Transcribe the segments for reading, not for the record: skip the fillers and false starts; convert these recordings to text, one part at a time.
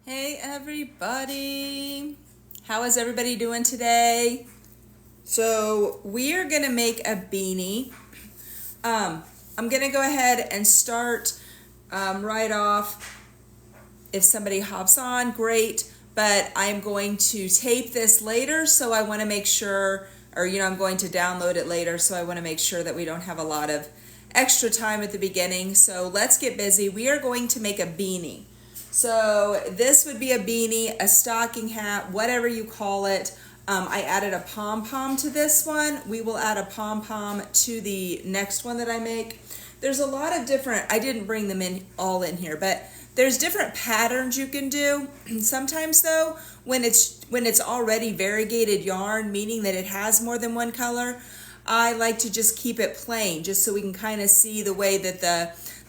Hey everybody, how is everybody doing today? So we are gonna make a beanie. I'm gonna go ahead and start right off. If somebody hops on, great, but I'm going to tape this later, so I want to make sure, or I'm going to download it later, so I want to make sure that we don't have a lot of extra time at the beginning. So let's get busy. We are going to make a beanie. So this would be a beanie, a stocking hat, whatever you call it. I added a pom-pom to this one. We will add a pom-pom to the next one that I make. There's a lot of different, I didn't bring them in all in here, but there's different patterns you can do. Sometimes though, when it's already variegated yarn, meaning that it has more than one color, I like to just keep it plain, just so we can kind of see the way that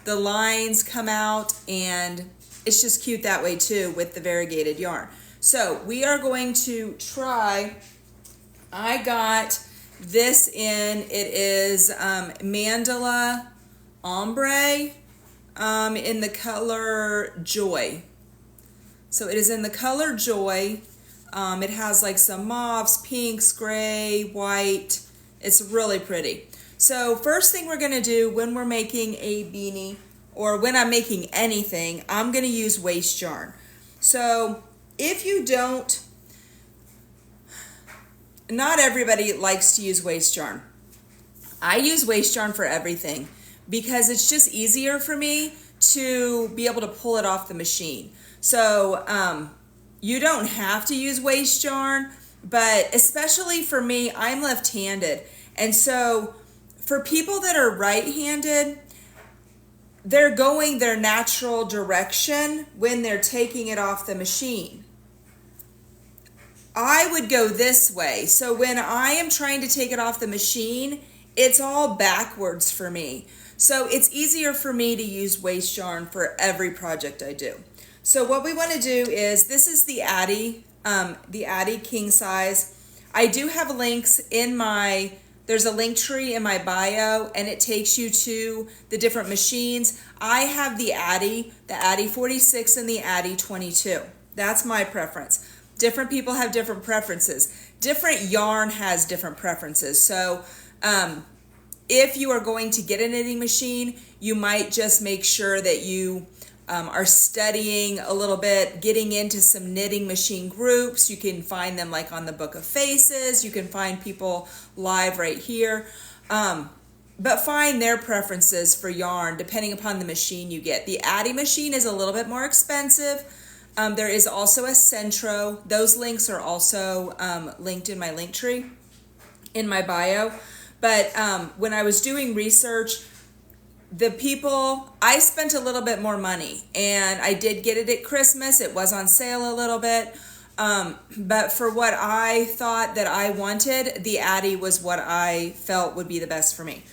the lines come out, and it's just cute that way too with the variegated yarn. So we are going to try, I got this in, it is Mandala Ombre in the color Joy. So it is in the color Joy. It has like some mauves, pinks, gray, white. It's really pretty. So first thing we're gonna do when we're making a beanie, or when I'm making anything, I'm gonna use waste yarn. So if you don't, not everybody likes to use waste yarn. I use waste yarn for everything because it's just easier for me to be able to pull it off the machine. So you don't have to use waste yarn, but especially for me, I'm left-handed. And so for people that are right-handed, they're going their natural direction when they're taking it off the machine. I would go this way. So when I am trying to take it off the machine, it's all backwards for me. So it's easier for me to use waste yarn for every project I do. So what we want to do is, this is the Addy king size. I do have links in there's a link tree in my bio, and it takes you to the different machines. I have the Addy 46 and the Addy 22. That's my preference. Different people have different preferences. Different yarn has different preferences. So if you are going to get a knitting machine, you might just make sure that you are studying a little bit, getting into some knitting machine groups. You can find them like on the Book of Faces. You can find people live right here. But find their preferences for yarn depending upon the machine you get. The Addy machine is a little bit more expensive. There is also a Centro. Those links are also linked in my link tree in my bio. But when I was doing research, I spent a little bit more money, and I did get it at Christmas. It was on sale a little bit. But for what I thought that I wanted, the Addy was what I felt would be the best for me.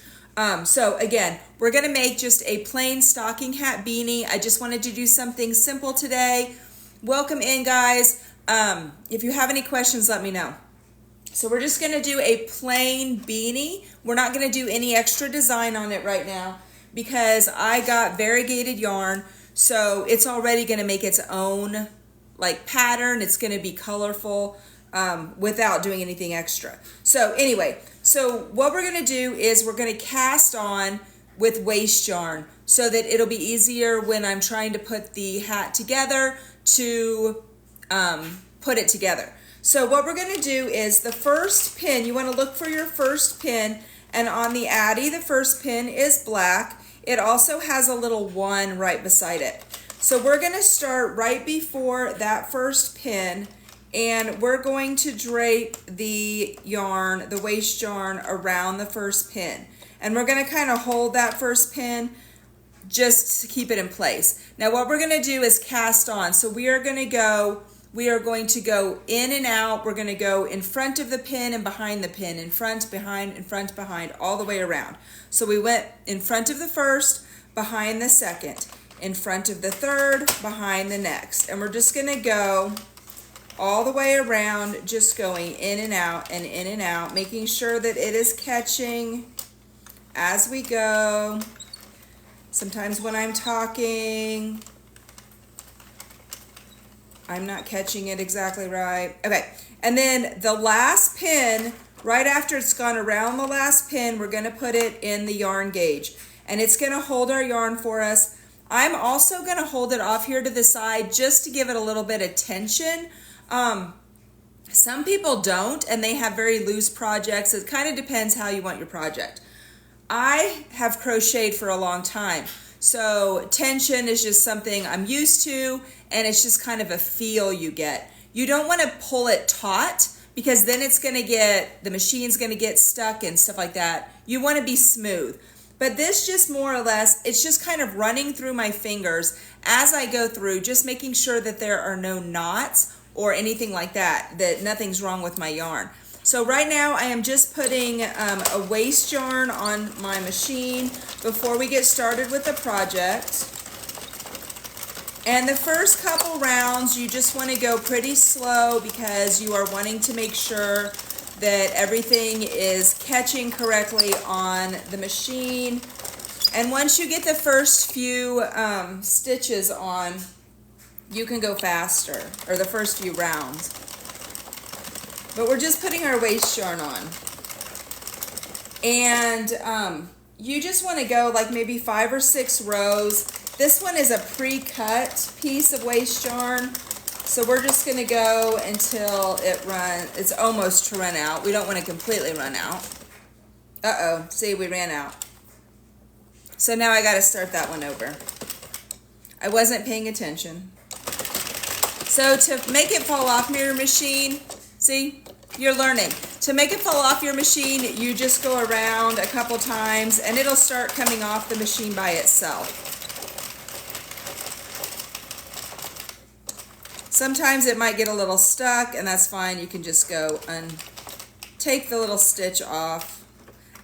So again, we're going to make just a plain stocking hat beanie. I just wanted to do something simple today. Welcome in, guys. If you have any questions, let me know. So we're just going to do a plain beanie. We're not going to do any extra design on it right now because I got variegated yarn. So it's already going to make its own like pattern. It's going to be colorful without doing anything extra. So anyway, so what we're going to do is we're going to cast on with waste yarn so that it'll be easier when I'm trying to put the hat together to put it together. So what we're going to do is the first pin, you want to look for your first pin, and on the Addy, the first pin is black. It also has a little 1 right beside it. So we're going to start right before that first pin, and we're going to drape the yarn, the waste yarn, around the first pin. And we're going to kind of hold that first pin just to keep it in place. Now what we're going to do is cast on. So we are going to go in and out. We're going to go in front of the pin and behind the pin, in front, behind, all the way around. So we went in front of the first, behind the second, in front of the third, behind the next. And we're just going to go all the way around, just going in and out, making sure that it is catching as we go. Sometimes when I'm talking, I'm not catching it exactly right. Okay, and then the last pin, right after it's gone around the last pin, we're gonna put it in the yarn gauge. And it's gonna hold our yarn for us. I'm also gonna hold it off here to the side just to give it a little bit of tension. Some people don't, and they have very loose projects. It kind of depends how you want your project. I have crocheted for a long time, so tension is just something I'm used to, and it's just kind of a feel you get. You don't want to pull it taut, because then it's going to get, the machine's going to get stuck and stuff like that. You want to be smooth. But this just more or less, it's just kind of running through my fingers as I go through, just making sure that there are no knots or anything like that, that nothing's wrong with my yarn. So right now I am just putting a waste yarn on my machine before we get started with the project. And the first couple rounds, you just want to go pretty slow because you are wanting to make sure that everything is catching correctly on the machine. And once you get the first few stitches on, you can go faster, or the first few rounds. But we're just putting our waste yarn on. And you just want to go like maybe 5 or 6 rows. This one is a pre-cut piece of waste yarn. So we're just going to go until it's almost to run out. We don't want to completely run out. Uh-oh, see, we ran out. So now I got to start that one over. I wasn't paying attention. So to make it fall off your machine, see, you're learning. To make it fall off your machine, you just go around a couple times and it'll start coming off the machine by itself. Sometimes it might get a little stuck, and that's fine. You can just go and take the little stitch off,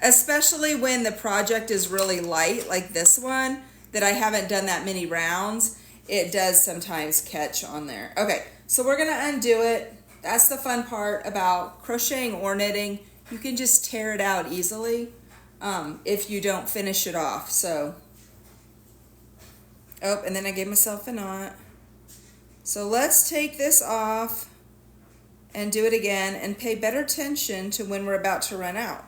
especially when the project is really light like this one that I haven't done that many rounds. It does sometimes catch on there. Okay, so we're gonna undo it. That's the fun part about crocheting or knitting. You can just tear it out easily if you don't finish it off. So, oh, and then I gave myself a knot. So let's take this off and do it again and pay better attention to when we're about to run out.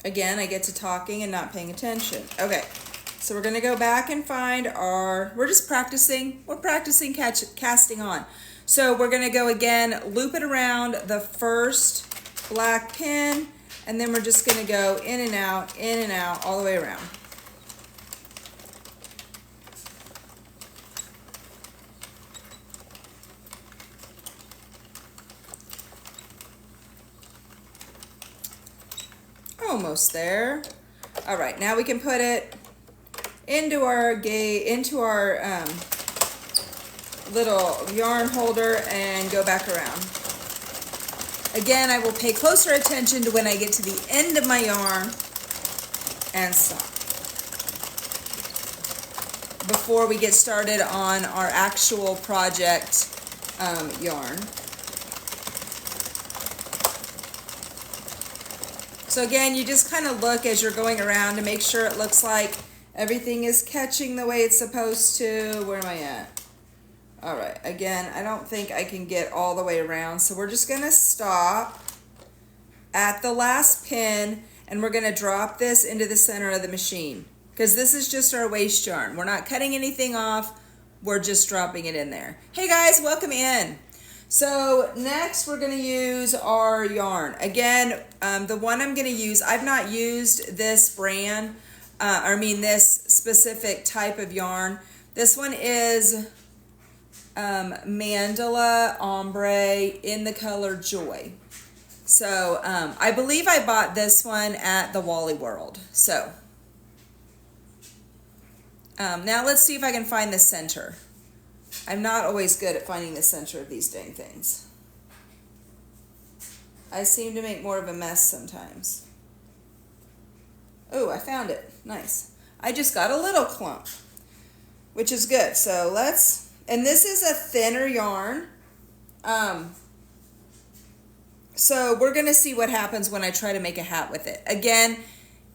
Again, I get to talking and not paying attention. Okay, so we're gonna go back and find we're just practicing, casting on. So we're gonna go again, loop it around the first black pin, and then we're just gonna go in and out, all the way around. Almost there. All right, now we can put it into our little yarn holder and go back around. Again, I will pay closer attention to when I get to the end of my yarn and stop before we get started on our actual project yarn. So again, you just kind of look as you're going around to make sure it looks like everything is catching the way it's supposed to. Where am I at? All right, again, I don't think I can get all the way around, so we're just gonna stop at the last pin and we're gonna drop this into the center of the machine because this is just our waste yarn. We're not cutting anything off, we're just dropping it in there. Hey guys, welcome in. So next we're gonna use our yarn. Again, the one I'm gonna use, I've not used this brand, this specific type of yarn. This one is Mandala Ombre in the color Joy. So I believe I bought this one at the Wally World. So now let's see if I can find the center. I'm not always good at finding the center of these dang things. I seem to make more of a mess sometimes. Oh, I found it. Nice. I just got a little clump, which is good. So let's, and this is a thinner yarn. So we're going to see what happens when I try to make a hat with it. Again,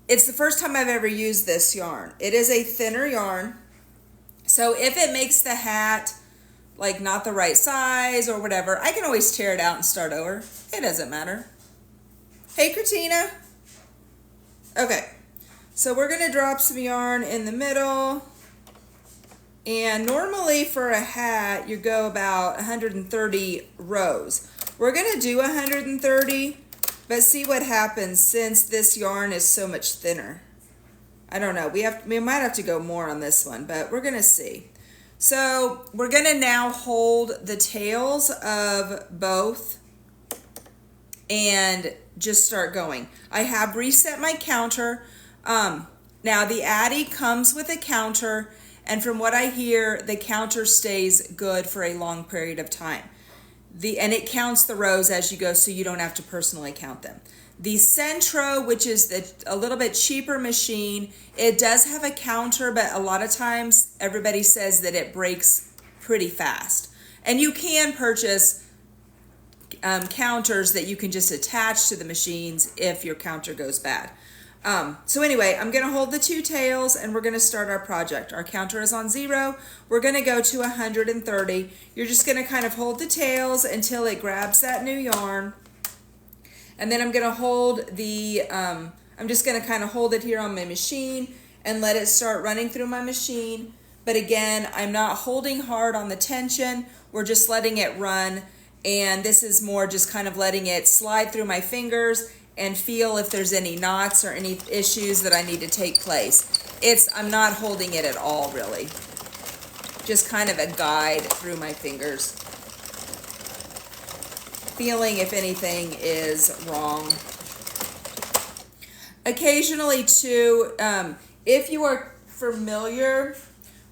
it's the first time I've ever used this yarn. It is a thinner yarn. So if it makes the hat like not the right size or whatever, I can always tear it out and start over. It doesn't matter. Hey, Christina. Okay, so we're gonna drop some yarn in the middle. And normally for a hat, you go about 130 rows. We're gonna do 130, but see what happens since this yarn is so much thinner. I don't know, we might have to go more on this one, but we're gonna see. So we're gonna now hold the tails of both and just start going. I have reset my counter. Now the Addy comes with a counter, and from what I hear, the counter stays good for a long period of time. And it counts the rows as you go, so you don't have to personally count them. The Centro, which is a little bit cheaper machine, it does have a counter, but a lot of times everybody says that it breaks pretty fast. And you can purchase counters that you can just attach to the machines if your counter goes bad. So anyway, I'm going to hold the two tails and we're going to start our project. Our counter is on 0. We're going to go to 130. You're just going to kind of hold the tails until it grabs that new yarn. And then I'm going to hold I'm just going to kind of hold it here on my machine and let it start running through my machine. But again, I'm not holding hard on the tension. We're just letting it run. And this is more just kind of letting it slide through my fingers and feel if there's any knots or any issues that I need to take place. I'm not holding it at all, really. Just kind of a guide through my fingers. Feeling if anything is wrong. Occasionally too, if you are familiar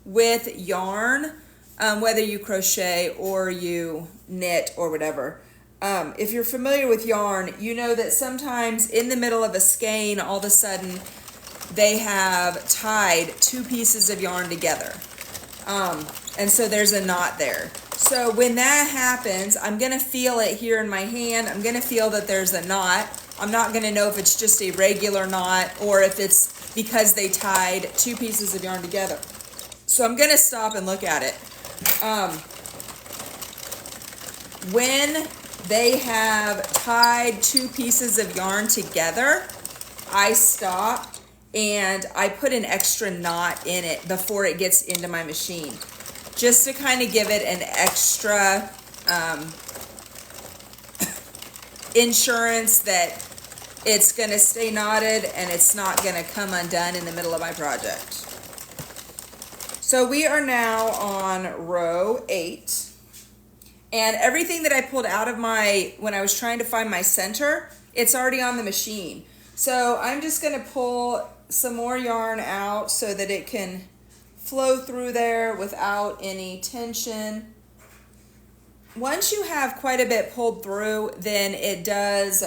with yarn, whether you crochet or you knit or whatever, if you're familiar with yarn, you know that sometimes in the middle of a skein, all of a sudden they have tied 2 pieces of yarn together. And so there's a knot there. So when that happens, I'm going to feel it here in my hand. I'm going to feel that there's a knot. I'm not going to know if it's just a regular knot or if it's because they tied 2 pieces of yarn together. So I'm going to stop and look at it. When they have tied 2 pieces of yarn together, I stop and I put an extra knot in it before it gets into my machine, just to kind of give it an extra insurance that it's going to stay knotted and it's not going to come undone in the middle of my project. So we are now on row 8. And everything that I pulled out of when I was trying to find my center, it's already on the machine. So I'm just going to pull some more yarn out so that it can flow through there without any tension. Once you have quite a bit pulled through, then it does,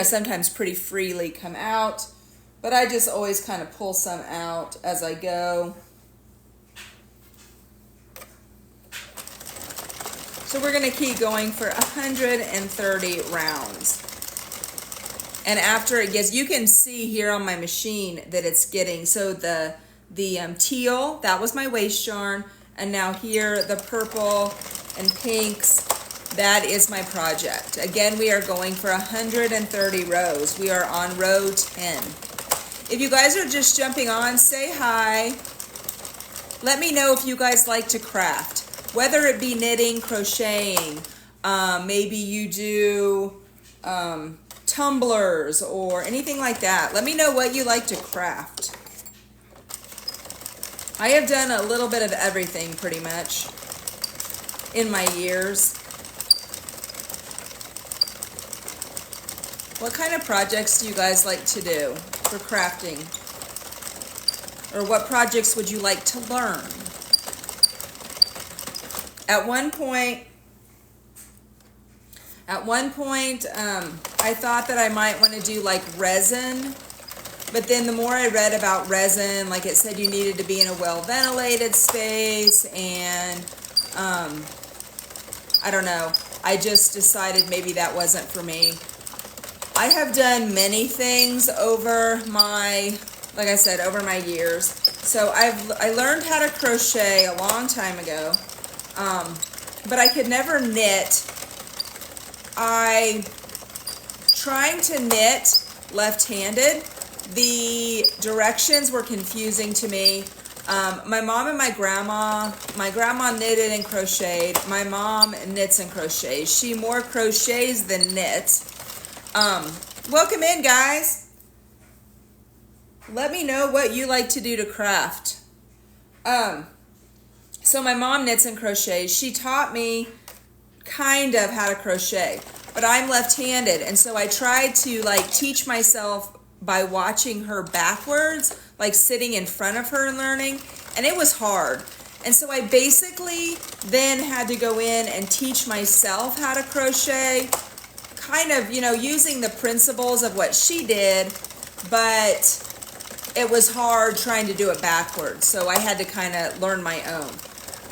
sometimes pretty freely come out. But I just always kind of pull some out as I go. So we're going to keep going for 130 rounds. And after it gets, you can see here on my machine that it's getting, so the teal, that was my waist yarn. And now here, the purple and pinks, that is my project. Again, we are going for 130 rows. We are on row 10. If you guys are just jumping on, say hi. Let me know if you guys like to craft. Whether it be knitting, crocheting, maybe you do tumblers or anything like that. Let me know what you like to craft. I have done a little bit of everything pretty much in my years. What kind of projects do you guys like to do for crafting? Or what projects would you like to learn? At one point, I thought that I might want to do like resin, but then the more I read about resin, like it said you needed to be in a well-ventilated space, and I don't know. I just decided maybe that wasn't for me. I have done many things over my, like I said, over my years. So I learned how to crochet a long time ago, but I could never knit. Trying to knit left-handed, the directions were confusing to me. My mom and my grandma knitted and crocheted. My mom knits and crochets. She more crochets than knits. Welcome in, guys. Let me know what you like to do to craft. So my mom knits and crochets. She taught me kind of how to crochet, but I'm left-handed, and so I tried to like teach myself by watching her backwards, like sitting in front of her and learning, and it was hard. And so I basically then had to go in and teach myself how to crochet, kind of, you know, using the principles of what she did, but it was hard trying to do it backwards, so I had to kind of learn my own.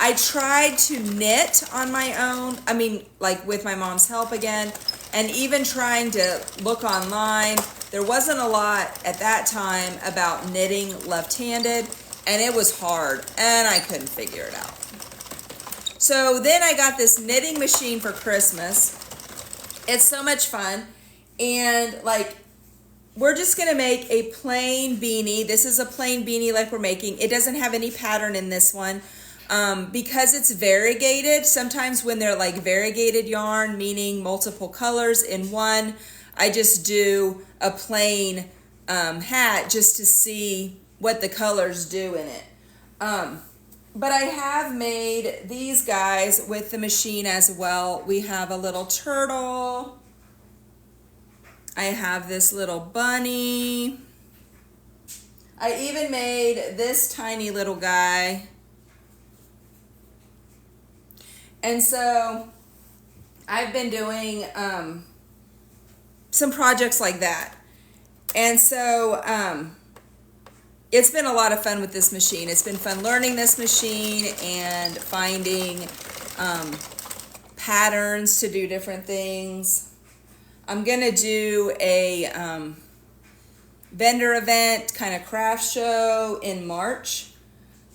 I tried to knit on my own, I mean, like with my mom's help again, and even trying to look online. There wasn't a lot at that time about knitting left-handed, and it was hard, and I couldn't figure it out. So then I got this knitting machine for Christmas. It's so much fun, and like, we're just gonna make a plain beanie. This is a plain beanie like we're making. It doesn't have any pattern in this one. Because it's variegated, sometimes when they're like variegated yarn, meaning multiple colors in one, I just do a plain hat just to see what the colors do in it. But I have made these guys with the machine as well. We have a little turtle. I have this little bunny. I even made this tiny little guy. And so I've been doing some projects like that. And so it's been a lot of fun with this machine. It's been fun learning this machine and finding patterns to do different things. I'm going to do a vendor event, kind of craft show in March.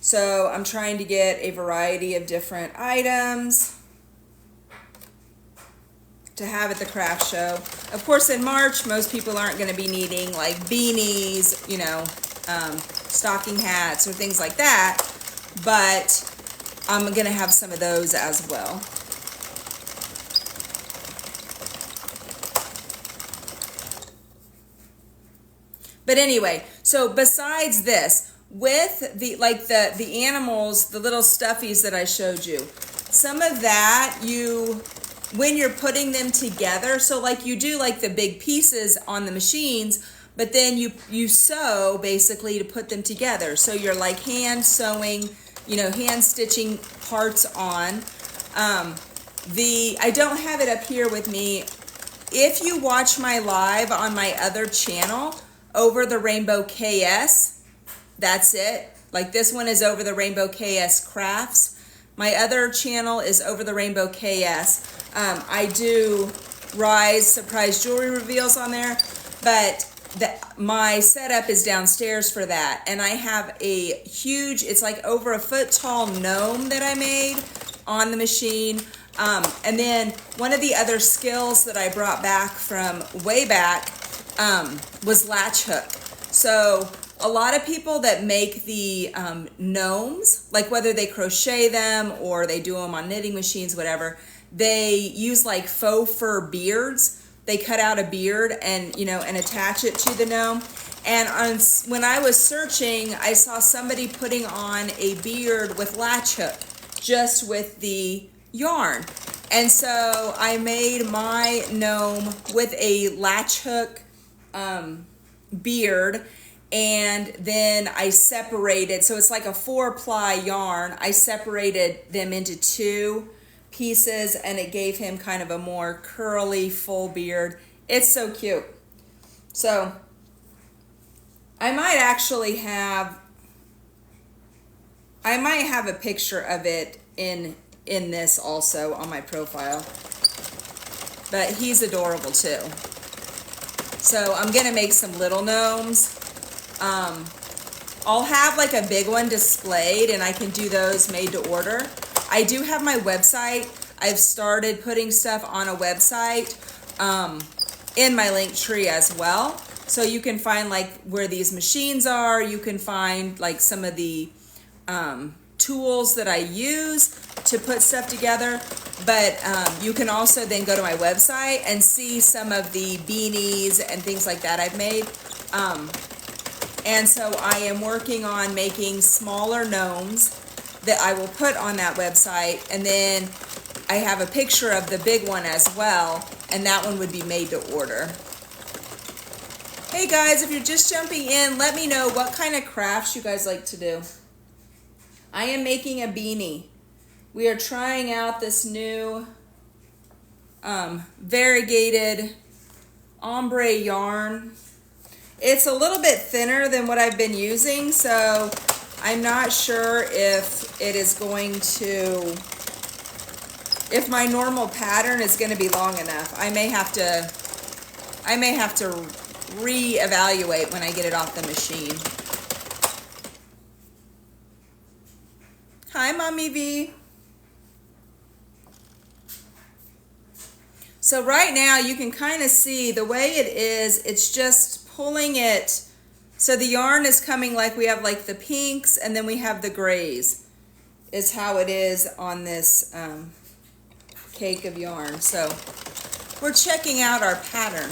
So I'm trying to get a variety of different items to have at the craft show. Of course, in March, most people aren't going to be needing like beanies, you know, stocking hats or things like that, but I'm going to have some of those as well. But anyway, so besides this, with the like the animals, the little stuffies that I showed you, some of that when you're putting them together, so like you do like the big pieces on the machines, but then you sew basically to put them together. So you're like hand sewing, you know, hand stitching parts on. I don't have it up here with me. If you watch my live on my other channel, Over the Rainbow KS, that's it. Like this one is Over the Rainbow KS Crafts. My other channel is Over the Rainbow KS. I do Rise surprise jewelry reveals on there, but my setup is downstairs for that. And I have a huge, it's like over a foot tall gnome that I made on the machine. And then one of the other skills that I brought back from way back was latch hook. So a lot of people that make the gnomes, like whether they crochet them or they do them on knitting machines, whatever, they use like faux fur beards. They cut out a beard and, you know, and attach it to the gnome. And when I was searching, I saw somebody putting on a beard with latch hook, just with the yarn. And so I made my gnome with a latch hook beard, and then I separated, so it's like a 4-ply yarn. I separated them into 2 pieces, and it gave him kind of a more curly full beard. It's so cute. So I might have a picture of it in this also on my profile, but he's adorable too. So I'm gonna make some little gnomes. I'll have like a big one displayed, and I can do those made to order. I do have my website. I've started putting stuff on a website in my link tree as well. So you can find like where these machines are. You can find like some of the tools that I use to put stuff together. But you can also then go to my website and see some of the beanies and things like that I've made. And so I am working on making smaller gnomes that I will put on that website. And then I have a picture of the big one as well. And that one would be made to order. Hey guys, if you're just jumping in, let me know what kind of crafts you guys like to do. I am making a beanie. We are trying out this new variegated ombre yarn. It's a little bit thinner than what I've been using, so I'm not sure if it is going to, if my normal pattern is going to be long enough. I may have to reevaluate when I get it off the machine. Hi, Mommy V. So right now you can kind of see the way it is, it's just pulling it. So the yarn is coming like we have like the pinks and then we have the grays is how it is on this cake of yarn. So we're checking out our pattern.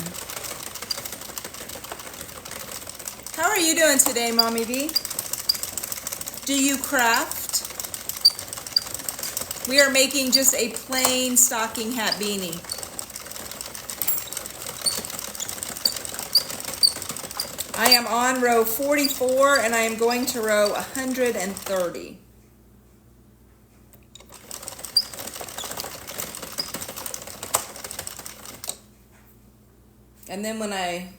How are you doing today, Mommy V? Do you craft? We are making just a plain stocking hat beanie. I am on row 44 and I am going to row 130. And then when I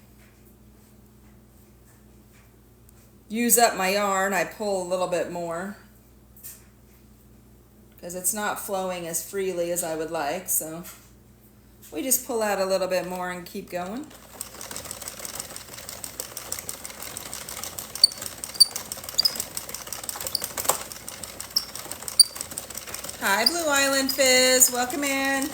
use up my yarn, I pull a little bit more because it's not flowing as freely as I would like. So we just pull out a little bit more and keep going. Hi, Blue Island Fizz. Welcome in.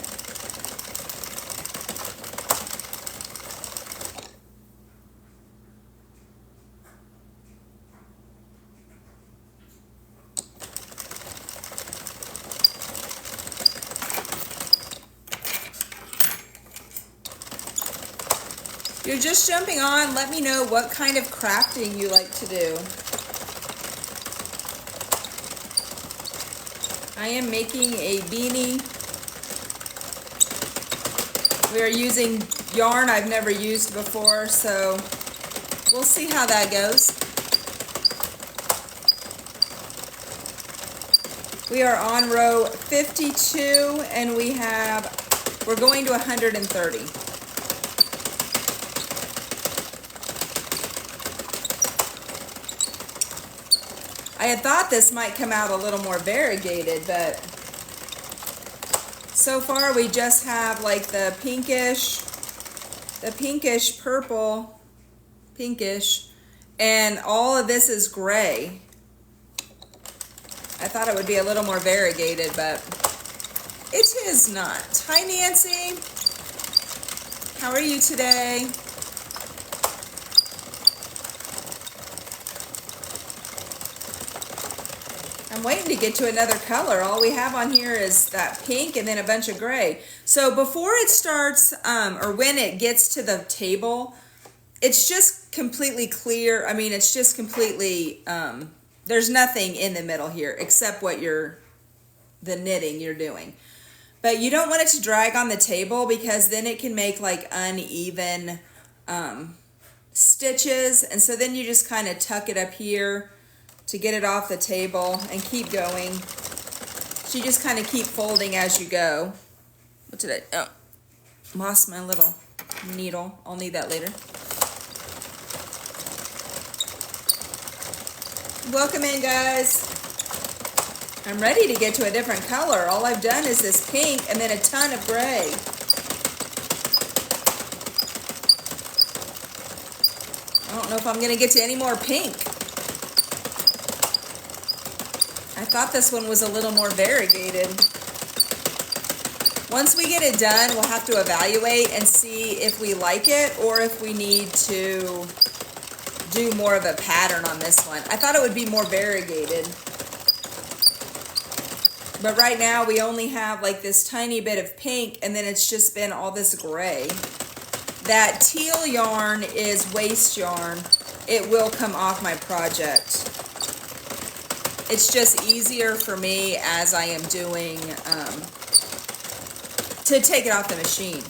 If you're just jumping on, let me know what kind of crafting you like to do. I am making a beanie. We are using yarn I've never used before, so we'll see how that goes. We are on row 52 and we're going to 130. I had thought this might come out a little more variegated, but so far we just have like the pinkish purple, pinkish, and all of this is gray. I thought it would be a little more variegated, but it is not. Hi, Nancy. How are you today? I'm waiting to get to another color. All we have on here is that pink and then a bunch of gray. So before it starts, or when it gets to the table, it's just completely clear. I mean, it's just completely, there's nothing in the middle here except what the knitting you're doing. But you don't want it to drag on the table because then it can make like uneven stitches. And so then you just kind of tuck it up here to get it off the table and keep going. So you just kind of keep folding as you go. What did I, lost my little needle. I'll need that later. Welcome in, guys. I'm ready to get to a different color. All I've done is this pink and then a ton of gray. know if I'm gonna get to any more pink. I thought this one was a little more variegated. Once we get it done, we'll have to evaluate and see if we like it or if we need to do more of a pattern on this one. I thought it would be more variegated. But right now we only have like this tiny bit of pink, and then it's just been all this gray. That teal yarn is waste yarn. It will come off my project. It's just easier for me as I am doing, to take it off the machine.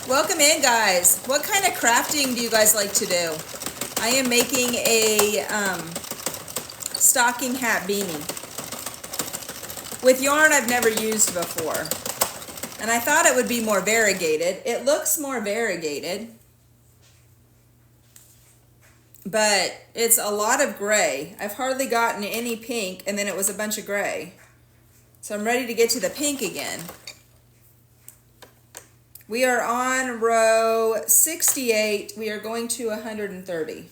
Welcome in, guys. What kind of crafting do you guys like to do? I am making a stocking hat beanie with yarn I've never used before. And I thought it would be more variegated. It looks more variegated, but it's a lot of gray. I've hardly gotten any pink, and then it was a bunch of gray. So I'm ready to get to the pink again. We are on row 68. We are going to 130.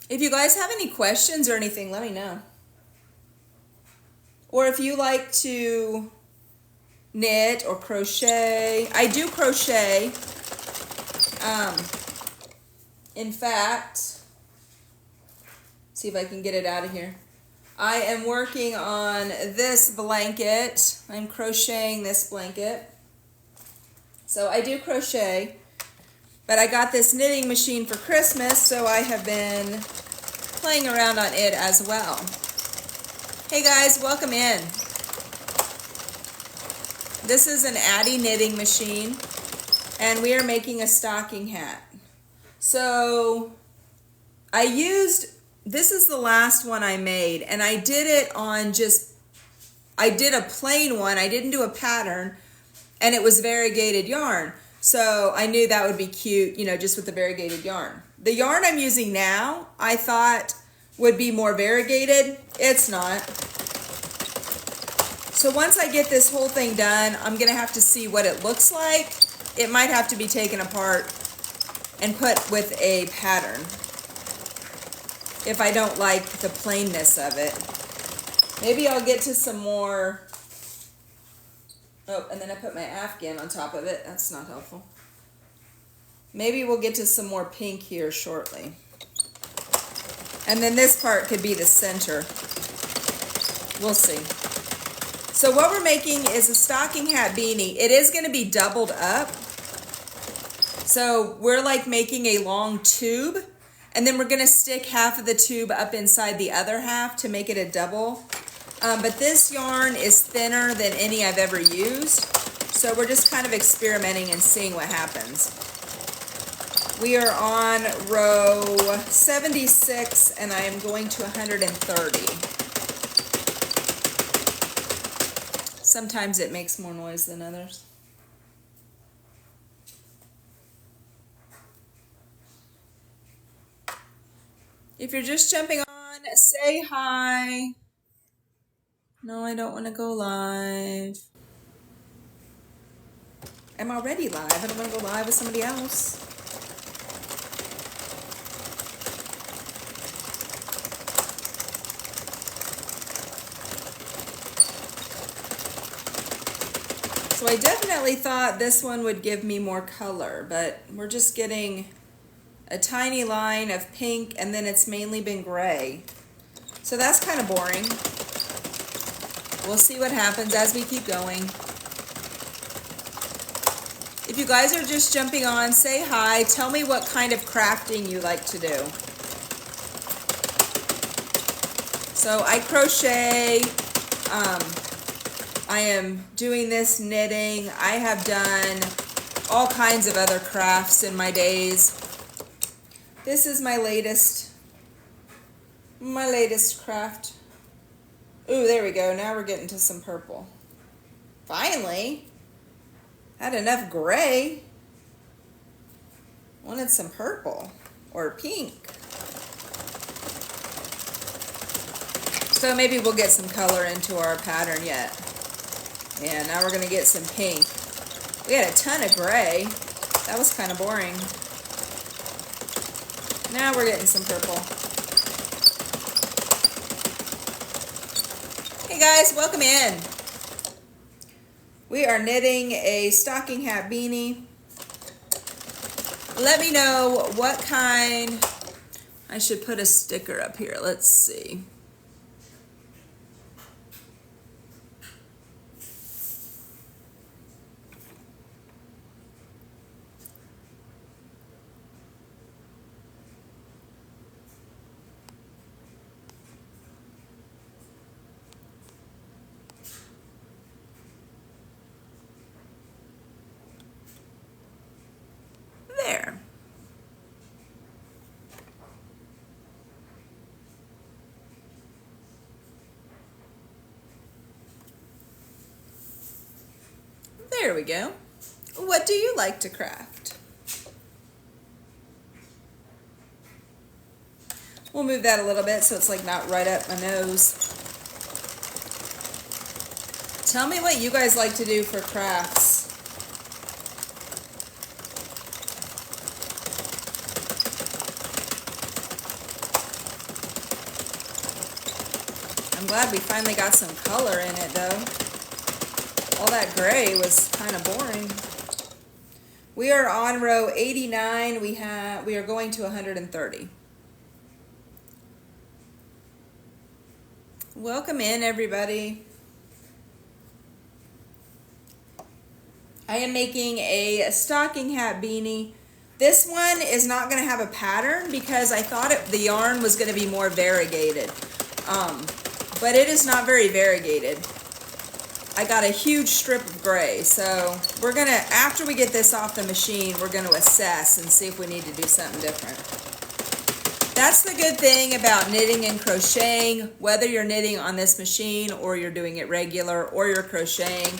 If you guys have any questions or anything, let me know. Or if you like to knit or crochet. I do crochet. In fact, see if I can get it out of here. I am working on this blanket. I'm crocheting this blanket. So I do crochet, but I got this knitting machine for Christmas, so I have been playing around on it as well. Hey guys, welcome in. This is an Addie knitting machine, and we are making a stocking hat. So this is the last one I made, and I did it on I did a plain one. I didn't do a pattern, and it was variegated yarn. So I knew that would be cute, you know, just with the variegated yarn. The yarn I'm using now, I thought would be more variegated. It's not. So once I get this whole thing done, I'm gonna have to see what it looks like. It might have to be taken apart and put with a pattern if I don't like the plainness of it. Maybe I'll get to some more. Oh, and then I put my Afghan on top of it. That's not helpful. Maybe we'll get to some more pink here shortly. And then this part could be the center. We'll see. So what we're making is a stocking hat beanie. It is going to be doubled up. So we're like making a long tube, and then we're going to stick half of the tube up inside the other half to make it a double. But this yarn is thinner than any I've ever used. So we're just kind of experimenting and seeing what happens. We are on row 76, and I am going to 130. Sometimes it makes more noise than others. If you're just jumping on, say hi. No, I don't want to go live. I'm already live. I don't want to go live with somebody else. So I definitely thought this one would give me more color, but we're just getting a tiny line of pink, and then it's mainly been gray. So that's kind of boring. We'll see what happens as we keep going. If you guys are just jumping on, say hi. Tell me what kind of crafting you like to do. So I crochet. I am doing this knitting. I have done all kinds of other crafts in my days. This is my latest craft. Ooh, there we go. Now we're getting to some purple. Finally. Had enough gray. Wanted some purple or pink. So maybe we'll get some color into our pattern yet. And now we're going to get some pink. We had a ton of gray. That was kind of boring. Now we're getting some purple. Hey guys, welcome in. We are knitting a stocking hat beanie. Let me know what kind. I should put a sticker up here. Let's see. There. There we go. What do you like to craft? We'll move that a little bit so it's like not right up my nose. Tell me what you guys like to do for crafts. I'm glad we finally got some color in it though. All that gray was kind of boring. We are on row 89. We are going to 130. Welcome in, everybody. I am making a stocking hat beanie. This one is not going to have a pattern because I thought the yarn was going to be more variegated. But it is not very variegated. I got a huge strip of gray, so we're gonna, after we get this off the machine, we're gonna assess and see if we need to do something different. That's the good thing about knitting and crocheting, whether you're knitting on this machine or you're doing it regular or you're crocheting.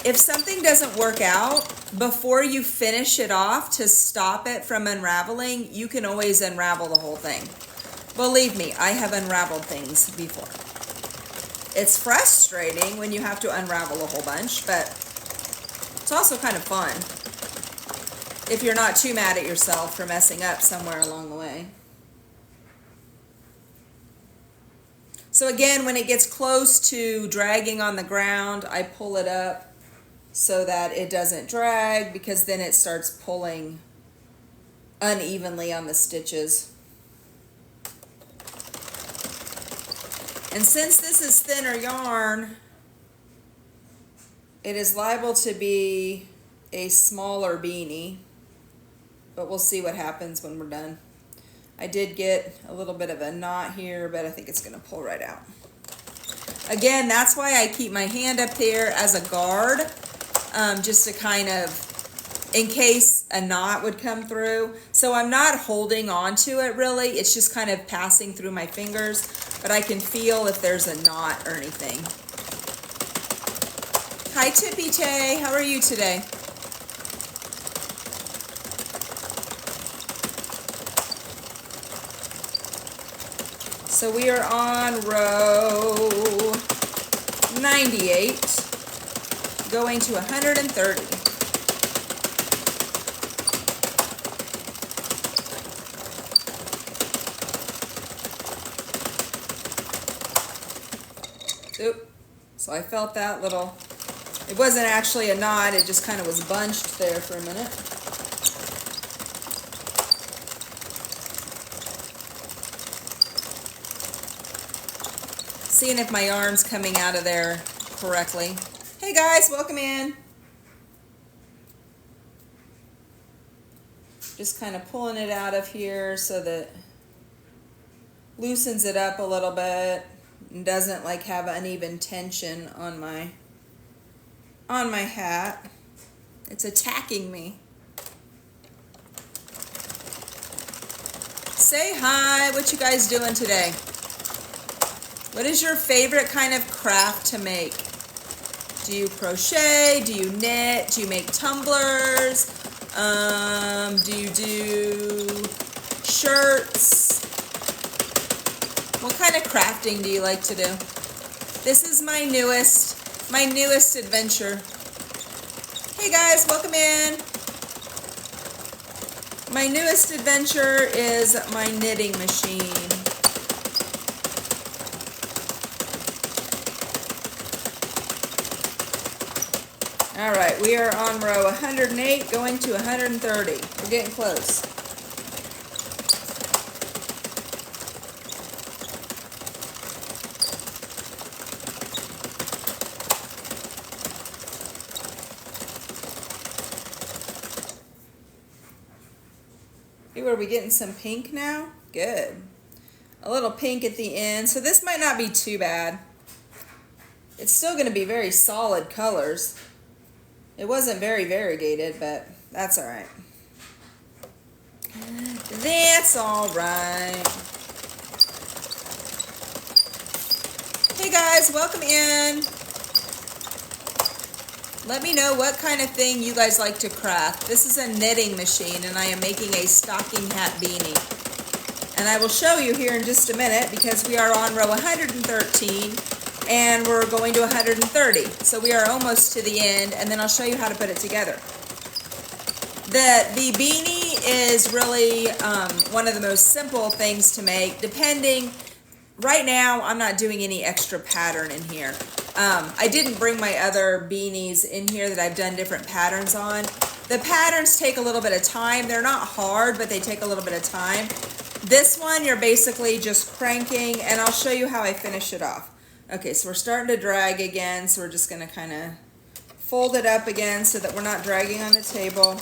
If something doesn't work out, before you finish it off to stop it from unraveling, you can always unravel the whole thing. Believe me, I have unraveled things before. It's frustrating when you have to unravel a whole bunch, but it's also kind of fun if you're not too mad at yourself for messing up somewhere along the way. So again, when it gets close to dragging on the ground, I pull it up so that it doesn't drag, because then it starts pulling unevenly on the stitches. And since this is thinner yarn, it is liable to be a smaller beanie, but we'll see what happens when we're done. I did get a little bit of a knot here, but I think it's going to pull right out. Again, that's why I keep my hand up there as a guard, just to kind of, in case a knot would come through. So I'm not holding on to it really, it's just kind of passing through my fingers. But I can feel if there's a knot or anything. Hi Tippy Tay, how are you today? So we are on row 98, going to 130. Oop. So I felt that little, it wasn't actually a knot, it just kind of was bunched there for a minute. Seeing if my yarn's coming out of there correctly. Hey guys, welcome in. Just kind of pulling it out of here so that loosens it up a little bit. Doesn't like have uneven tension on my hat. It's attacking me. Say hi, what you guys doing today? What is your favorite kind of craft to make? Do you crochet? Do you knit? Do you make tumblers? Do you do shirts? What kind of crafting do you like to do? This is my newest adventure. Hey guys, welcome in. My newest adventure is my knitting machine. All right, we are on row 108 going to 130. We're getting close. Ooh, are we getting some pink now? Good. A little pink at the end. So this might not be too bad. It's still going to be very solid colors. It wasn't very variegated, but that's all right. That's all right. Hey guys, welcome in. Let me know what kind of thing you guys like to craft. This is a knitting machine, and I am making a stocking hat beanie. And I will show you here in just a minute because we are on row 113. And we're going to 130. So we are almost to the end, and then I'll show you how to put it together. The beanie is really one of the most simple things to make. Right now I'm not doing any extra pattern in here. I didn't bring my other beanies in here that I've done different patterns on. The patterns take a little bit of time. They're not hard, but they take a little bit of time. This one you're basically just cranking, and I'll show you how I finish it off. Okay, so we're starting to drag again, so we're just going to kind of fold it up again so that we're not dragging on the table.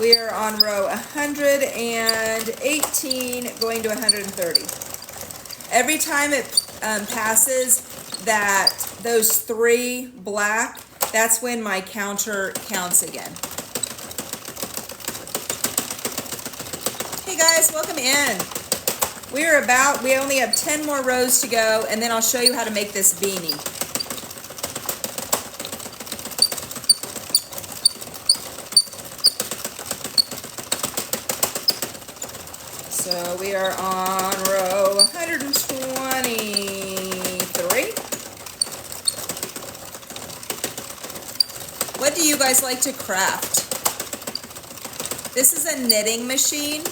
We are on row 118 going to 130. Every time it passes those 3 black, that's when my counter counts again. Hey guys, welcome in. We only have 10 more rows to go, and then I'll show you how to make this beanie. So we are on row 123. What do you guys like to craft? This is a knitting machine.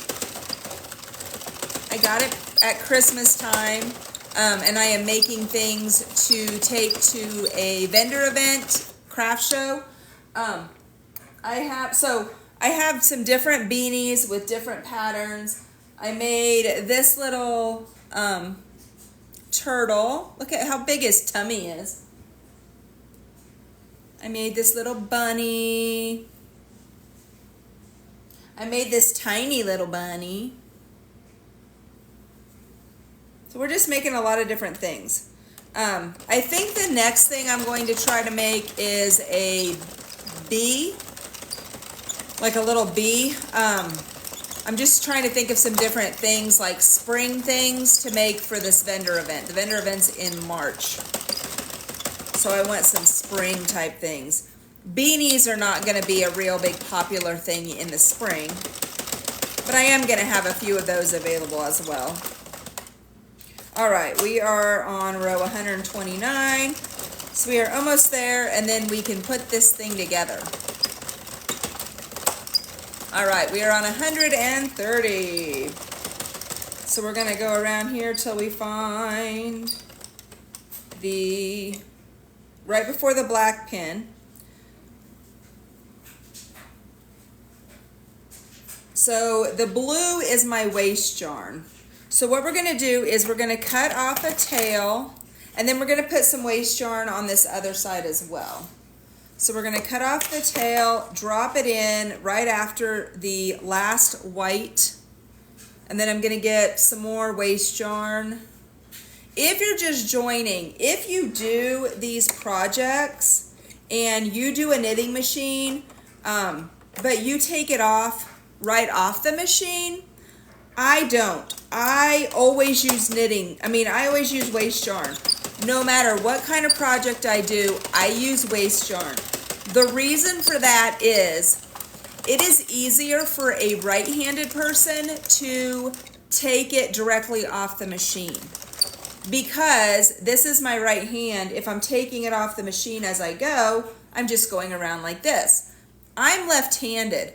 I got it at Christmas time, and I am making things to take to a vendor event, craft show. I have some different beanies with different patterns. I made this little turtle. Look at how big his tummy is. I made this little bunny. I made this tiny little bunny. So we're just making a lot of different things. I think the next thing I'm going to try to make is a bee, like a little bee. I'm just trying to think of some different things, like spring things to make for this vendor event. The vendor event's in March. So I want some spring type things. Beanies are not going to be a real big popular thing in the spring, but I am going to have a few of those available as well. All right, we are on row 129. So we are almost there, and then we can put this thing together. All right, we are on 130. So we're going to go around here till we find right before the black pin. So the blue is my waist yarn. So what we're going to do is we're going to cut off a tail, and then we're going to put some waist yarn on this other side as well. So we're going to cut off the tail, drop it in right after the last white, and then I'm going to get some more waist yarn. If you're just joining, if you do these projects and you do a knitting machine, but you take it off right off the machine, I don't. I always use I always use waist yarn. No matter what kind of project I do, I use waist yarn. The reason for that is it is easier for a right-handed person to take it directly off the machine. Because this is my right hand, if I'm taking it off the machine as I go, I'm just going around like this. I'm left-handed,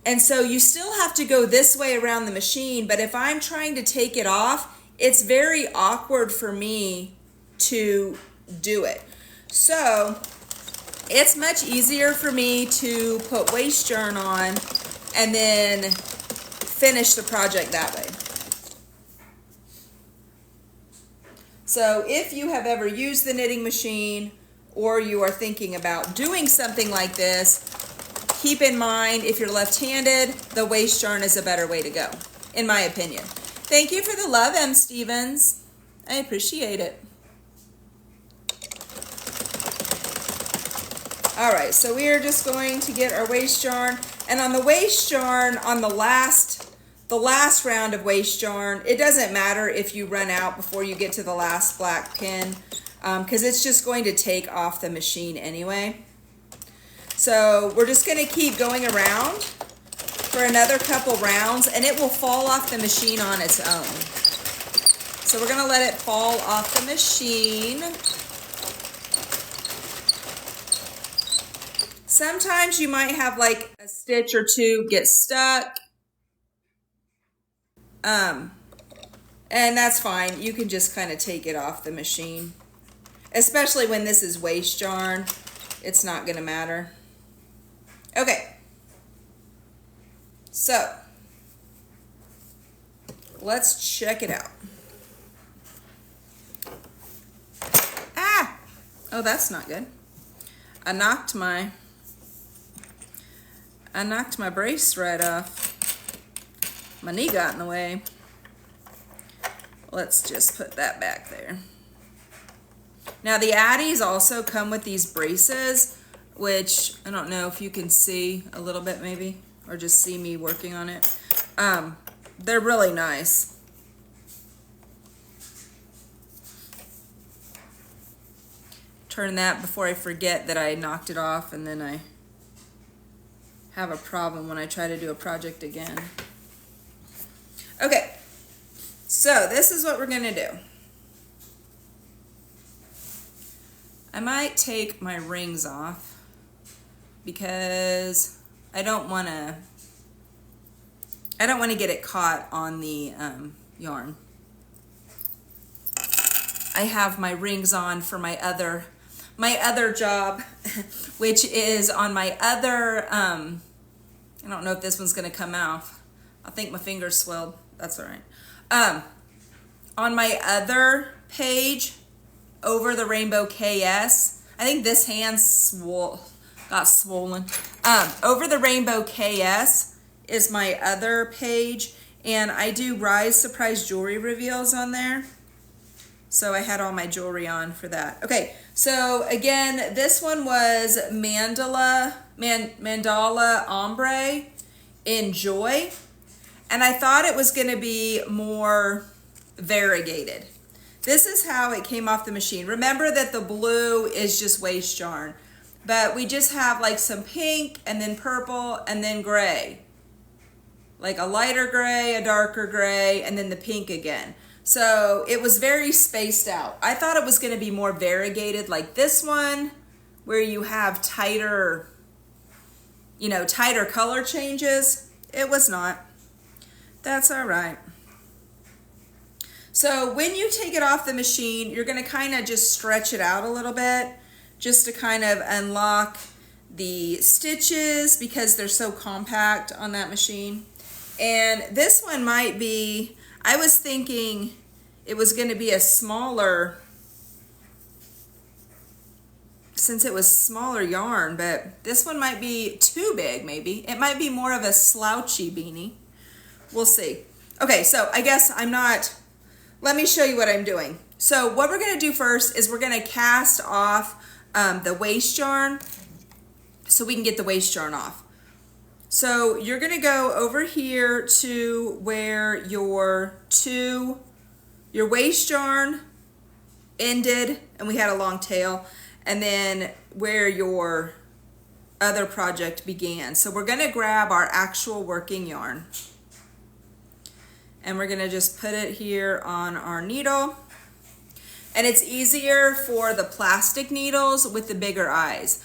and so you still have to go this way around the machine, but if I'm trying to take it off, it's very awkward for me to do it. So it's much easier for me to put waste yarn on and then finish the project that way. So if you have ever used the knitting machine or you are thinking about doing something like this, keep in mind if you're left-handed, the waste yarn is a better way to go, in my opinion. Thank you for the love, M. Stevens. I appreciate it. All right, so we are just going to get our waste yarn. And on the waste yarn, on the last round of waste yarn, it doesn't matter if you run out before you get to the last black pin, because it's just going to take off the machine anyway. So we're just going to keep going around for another couple rounds, and it will fall off the machine on its own. So we're going to let it fall off the machine. Sometimes you might have like a stitch or two get stuck. And that's fine. You can just kind of take it off the machine. Especially when this is waste yarn, it's not going to matter. Okay. So, let's check it out. Ah! Oh, that's not good. I knocked my brace right off. My knee got in the way. Let's just put that back there. Now the Addies also come with these braces, which I don't know if you can see a little bit maybe, or just see me working on it. They're really nice. Turn that before I forget that I knocked it off, and then I have a problem when I try to do a project again. Okay, so this is what we're gonna do. I might take my rings off because I don't wanna get it caught on the yarn. I have my rings on for my other job, which is on my other, I don't know if this one's gonna come out. I think my fingers swelled. That's all right. On my other page, Over the Rainbow KS, I think this hand got swollen. Over the Rainbow KS is my other page, and I do Rise Surprise Jewelry reveals on there. So I had all my jewelry on for that. Okay, so again, this one was Mandala Ombre in Joy. And I thought it was gonna be more variegated. This is how it came off the machine. Remember that the blue is just waste yarn, but we just have like some pink and then purple and then gray. Like a lighter gray, a darker gray, and then the pink again. So it was very spaced out. I thought it was gonna be more variegated like this one, where you have tighter color changes. It was not. That's all right. So when you take it off the machine, you're gonna kind of just stretch it out a little bit just to kind of unlock the stitches because they're so compact on that machine. And this one might be, I was thinking it was gonna be a smaller, since it was smaller yarn, but this one might be too big maybe. It might be more of a slouchy beanie. We'll see. Okay, so I guess let me show you what I'm doing. So what we're gonna do first is we're gonna cast off the waste yarn so we can get the waste yarn off. So you're gonna go over here to where your waste yarn ended and we had a long tail, and then where your other project began. So we're gonna grab our actual working yarn. And we're gonna just put it here on our needle. And it's easier for the plastic needles with the bigger eyes.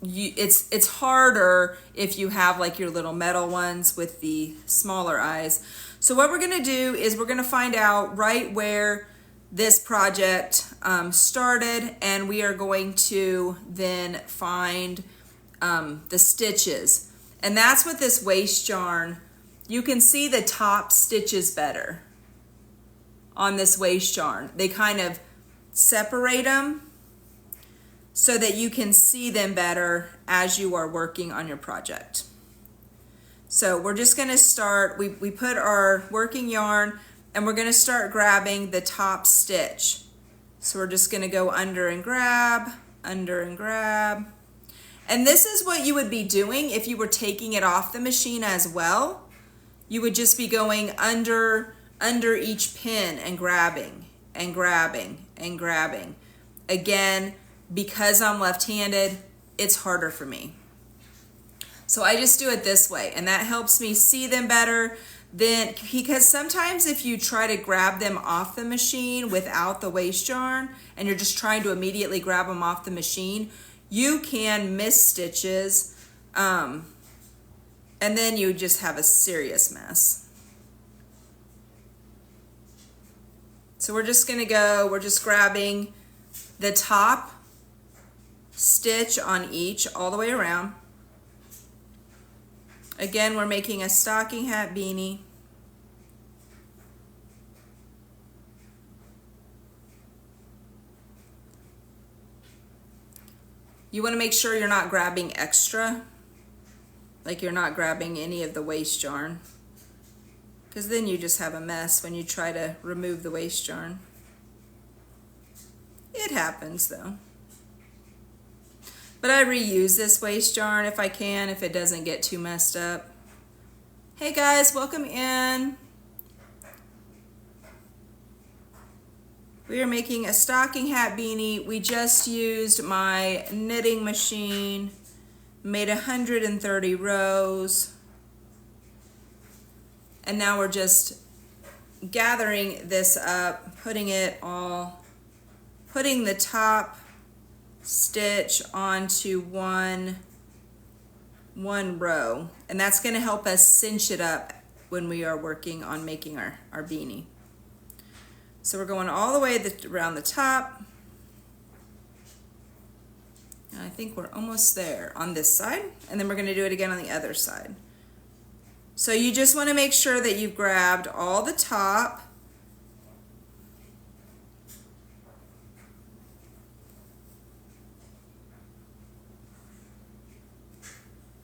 It's harder if you have like your little metal ones with the smaller eyes. So what we're gonna do is we're gonna find out right where this project started, and we are going to then find the stitches. And that's what this waist yarn, you can see the top stitches better on this waist yarn. They kind of separate them so that you can see them better as you are working on your project. So we're just gonna start, we put our working yarn and we're gonna start grabbing the top stitch. So we're just gonna go under and grab, under and grab. And this is what you would be doing if you were taking it off the machine as well. You would just be going under each pin and grabbing and grabbing and grabbing. Again, because I'm left-handed, it's harder for me. So I just do it this way, and that helps me see them better. Then, because sometimes if you try to grab them off the machine without the waist yarn, and you're just trying to immediately grab them off the machine, you can miss stitches, and then you just have a serious mess. So we're just gonna go, we're just grabbing the top stitch on each all the way around. Again, we're making a stocking hat beanie. You want to make sure you're not grabbing extra, like you're not grabbing any of the waist yarn, because then you just have a mess when you try to remove the waist yarn. It happens though. But I reuse this waist yarn if I can, if it doesn't get too messed up. Hey guys, welcome in. We are making a stocking hat beanie. We just used my knitting machine, made 130 rows. And now we're just gathering this up, putting the top stitch onto one row, and that's going to help us cinch it up when we are working on making our beanie. So we're going all the way around the top, and I think we're almost there on this side, and then we're going to do it again on the other side. So you just want to make sure that you've grabbed all the top,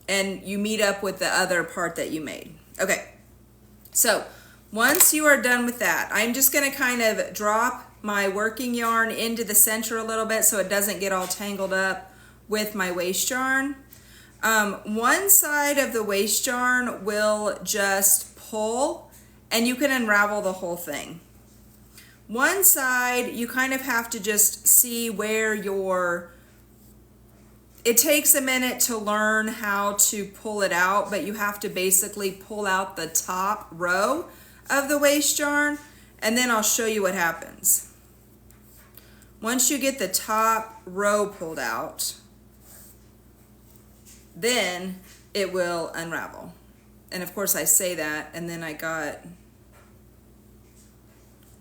and you meet up with the other part that you made. Okay, so once you are done with that, I'm just gonna kind of drop my working yarn into the center a little bit so it doesn't get all tangled up with my waist yarn. One side of the waist yarn will just pull, and you can unravel the whole thing. One side, you kind of have to just see where it takes a minute to learn how to pull it out, but you have to basically pull out the top row of the waist yarn, and then I'll show you what happens. Once you get the top row pulled out, then it will unravel. And of course I say that, and then I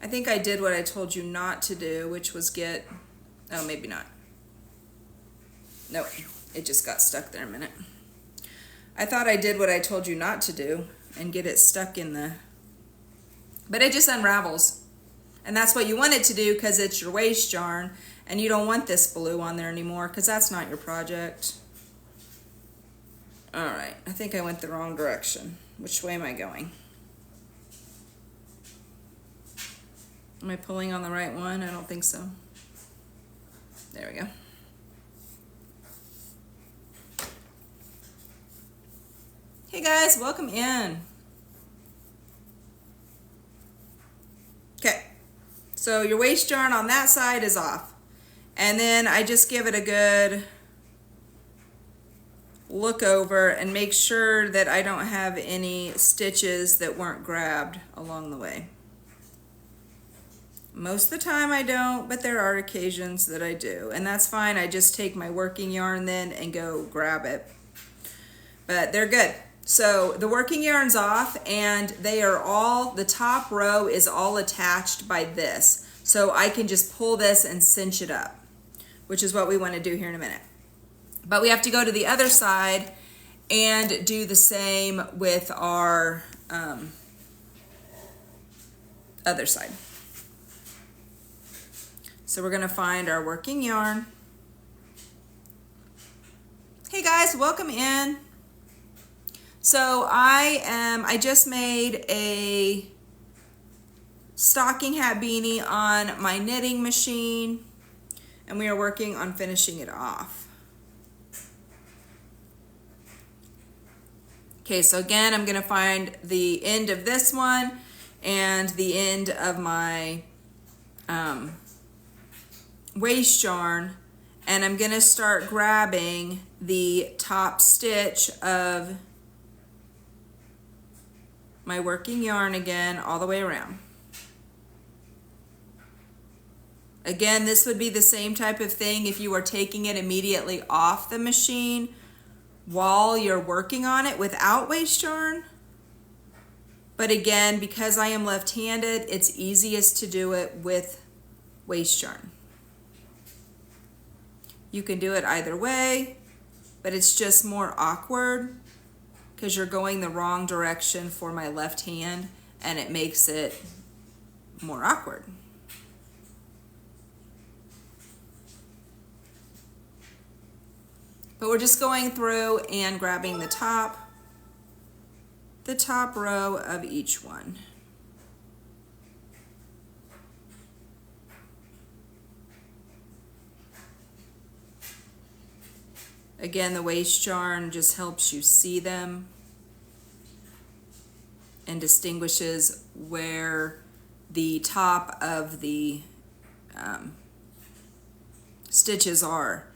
think I did what I told you not to do, which was oh, maybe not. No, it just got stuck there a minute. I thought I did what I told you not to do and get it stuck but it just unravels. And that's what you want it to do because it's your waist yarn, and you don't want this blue on there anymore because that's not your project. All right, I think I went the wrong direction. Which way am I going? Am I pulling on the right one? I don't think so. There we go. Hey guys, welcome in. Okay, so your waist yarn on that side is off. And then I just give it a good look over and make sure that I don't have any stitches that weren't grabbed along the way. Most of the time I don't, but there are occasions that I do, and that's fine. I just take my working yarn then and go grab it. But they're good. So the working yarn's off, and they are all, the top row is all attached by this. So I can just pull this and cinch it up, which is what we want to do here in a minute. But we have to go to the other side and do the same with our other side. So we're gonna find our working yarn. Hey guys, welcome in. So I just made a stocking hat beanie on my knitting machine, and we are working on finishing it off. Okay, so again, I'm gonna find the end of this one and the end of my waste yarn, and I'm gonna start grabbing the top stitch of my working yarn again all the way around. Again, this would be the same type of thing if you were taking it immediately off the machine while you're working on it without waste yarn. But again, because I am left-handed, it's easiest to do it with waste yarn. You can do it either way, but it's just more awkward because you're going the wrong direction for my left hand, and it makes it more awkward. But we're just going through and grabbing the top row of each one. Again, the waste yarn just helps you see them and distinguishes where the top of the stitches are.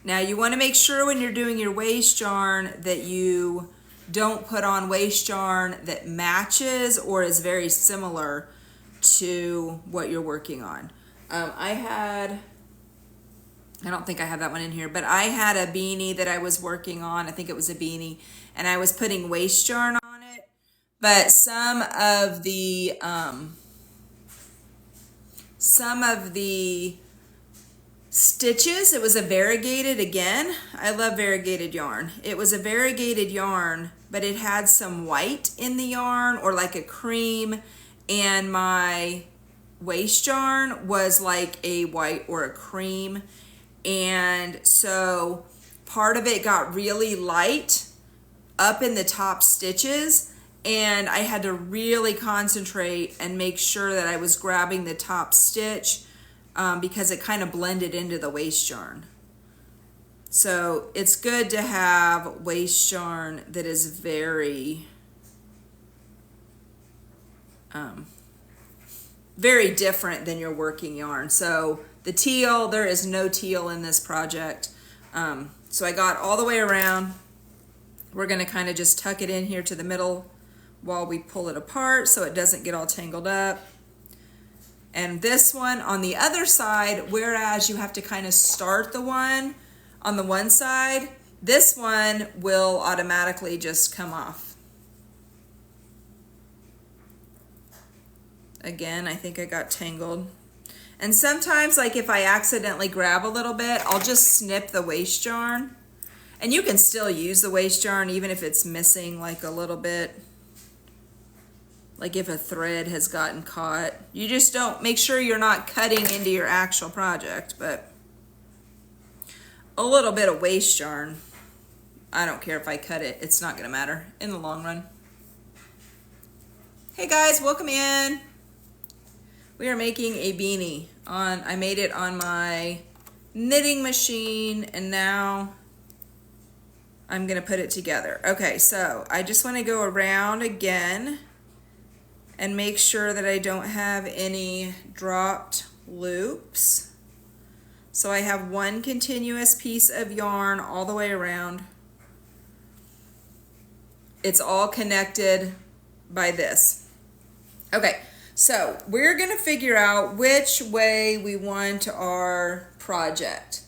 Now you want to make sure when you're doing your waste yarn that you don't put on waste yarn that matches or is very similar to what you're working on. I don't think I have that one in here, but I had a beanie that I was working on. I think it was a beanie, and I was putting waste yarn on it. But some of the stitches, it was a variegated, again, I love variegated yarn. It was a variegated yarn, but it had some white in the yarn or like a cream, and my waste yarn was like a white or a cream. And so part of it got really light up in the top stitches, and I had to really concentrate and make sure that I was grabbing the top stitch because it kind of blended into the waste yarn. So it's good to have waste yarn that is very very different than your working yarn. So the teal, there is no teal in this project. So I got all the way around. We're gonna kind of just tuck it in here to the middle while we pull it apart so it doesn't get all tangled up. And this one on the other side, whereas you have to kind of start the one on the one side, this one will automatically just come off. Again, I think I got tangled. And sometimes, like if I accidentally grab a little bit, I'll just snip the waste yarn. And you can still use the waste yarn even if it's missing like a little bit. Like if a thread has gotten caught. You just don't, make sure you're not cutting into your actual project, but a little bit of waste yarn, I don't care if I cut it, it's not gonna matter in the long run. Hey guys, welcome in. We are making a beanie. I made it on my knitting machine, and now I'm gonna put it together. Okay, so I just wanna go around again and make sure that I don't have any dropped loops. So I have one continuous piece of yarn all the way around. it's all connected by this. Okay, so we're gonna figure out which way we want our project.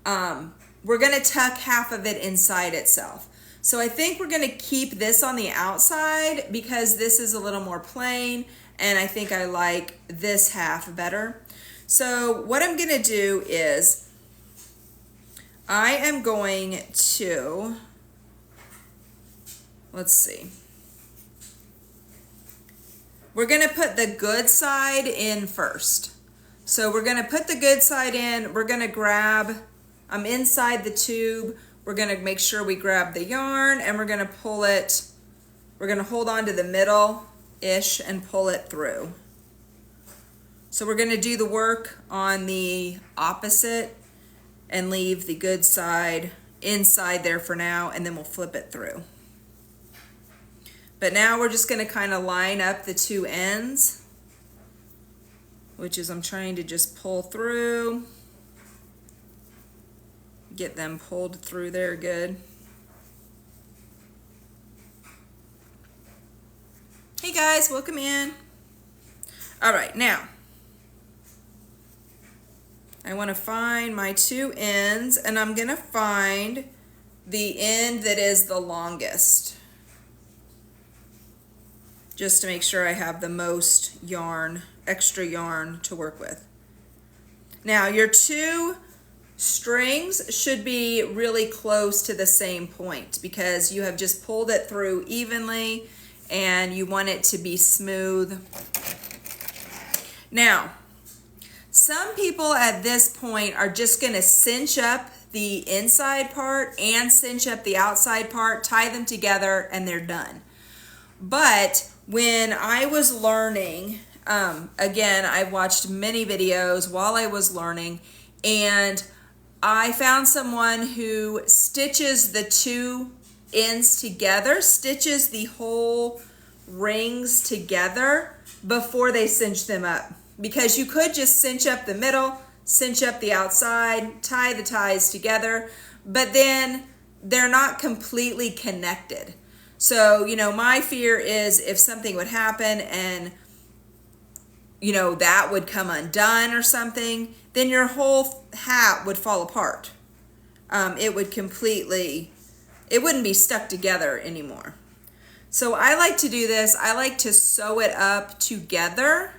We're gonna tuck half of it inside itself. So I think we're gonna keep this on the outside because this is a little more plain, and I think I like this half better. So what I'm gonna do is I am going to, let's see. We're gonna put the good side in first. So we're gonna put the good side in. We're gonna grab, I'm inside the tube. We're gonna make sure we grab the yarn and we're gonna pull it. We're gonna hold on to the middle-ish and pull it through. So we're gonna do the work on the opposite and leave the good side inside there for now, and then we'll flip it through. But now we're just gonna kind of line up the two ends, which is I'm trying to just pull through, get them pulled through there good. Hey guys, welcome in. All right, now I want to find my two ends, and I'm gonna find the end that is the longest, just to make sure I have the most yarn, extra yarn to work with. Now your two strings should be really close to the same point because you have just pulled it through evenly and you want it to be smooth. Now, some people at this point are just gonna cinch up the inside part and cinch up the outside part, tie them together, and they're done. But when I was learning, again, I watched many videos while I was learning, and I found someone who stitches the two ends together, stitches the whole rings together before they cinch them up. Because you could just cinch up the middle, cinch up the outside, tie the ties together, but then they're not completely connected. So, you know, my fear is if something would happen and, you know, that would come undone or something, then your whole hat would fall apart. It would completely, it wouldn't be stuck together anymore. So I like to do this. I like to sew it up together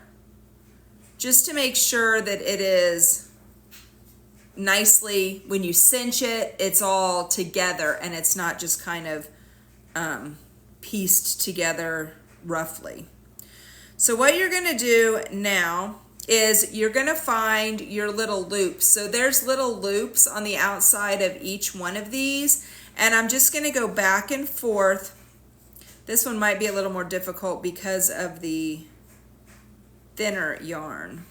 just to make sure that it is nicely, when you cinch it, it's all together and it's not just kind of pieced together roughly. So what you're gonna do now is you're gonna find your little loops. So there's little loops on the outside of each one of these, and I'm just gonna go back and forth. This one might be a little more difficult because of the thinner yarn.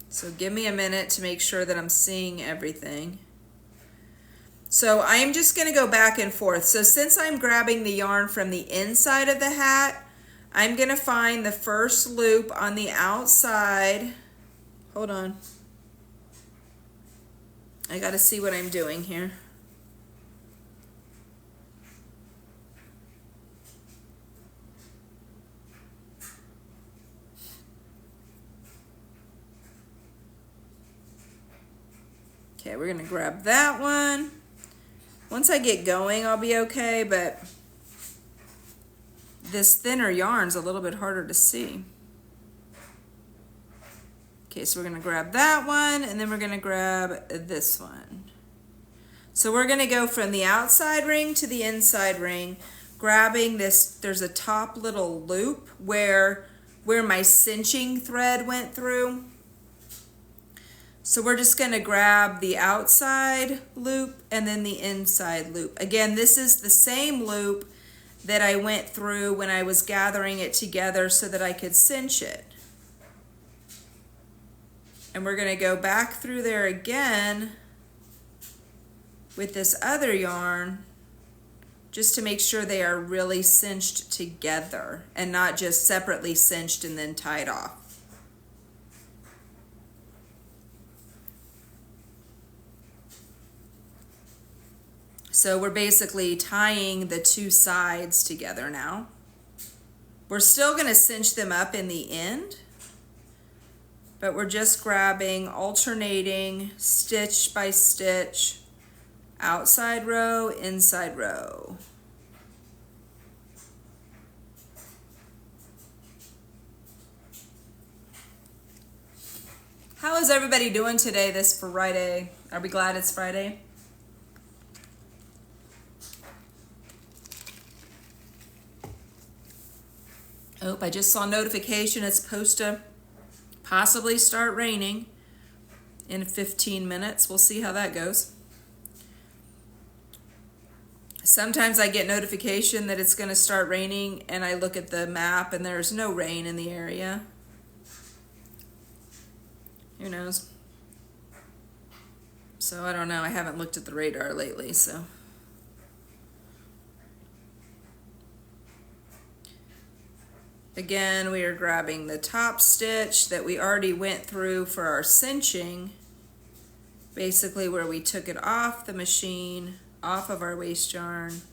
So give me a minute to make sure that I'm seeing everything. So I'm just gonna go back and forth. So since I'm grabbing the yarn from the inside of the hat, I'm gonna find the first loop on the outside. Hold on. I gotta see what I'm doing here. Okay, we're gonna grab that one. Once I get going, I'll be okay, but this thinner yarn's a little bit harder to see. Okay, so we're gonna grab that one, and then we're gonna grab this one. So we're gonna go from the outside ring to the inside ring, grabbing this. There's a top little loop where my cinching thread went through. So we're just gonna grab the outside loop and then the inside loop. Again, this is the same loop that I went through when I was gathering it together so that I could cinch it. And we're gonna go back through there again with this other yarn just to make sure they are really cinched together and not just separately cinched and then tied off. So we're basically tying the two sides together now. We're still going to cinch them up in the end, but we're just grabbing, alternating, stitch by stitch, outside row, inside row. How is everybody doing today, this Friday? Are we glad it's Friday? Oh, I just saw a notification. It's supposed to possibly start raining in 15 minutes. We'll see how that goes. Sometimes I get notification that it's going to start raining and I look at the map and there's no rain in the area. Who knows? So I don't know. I haven't looked at the radar lately, so. Again, we are grabbing the top stitch that we already went through for our cinching, basically where we took it off the machine, off of our waste yarn.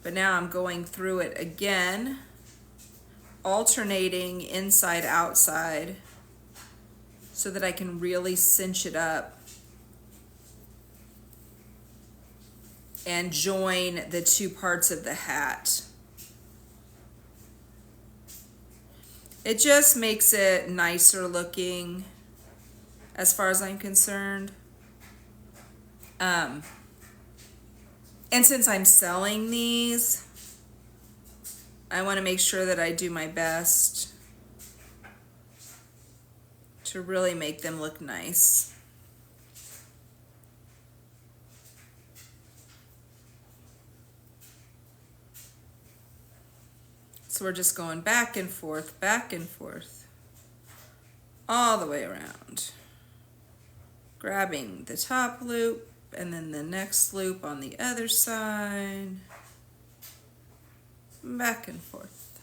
But now I'm going through it again, alternating inside outside so that I can really cinch it up and join the two parts of the hat. It just makes it nicer looking as far as I'm concerned. And since I'm selling these, I want to make sure that I do my best to really make them look nice. So we're just going back and forth, all the way around. Grabbing the top loop and then the next loop on the other side. Back and forth.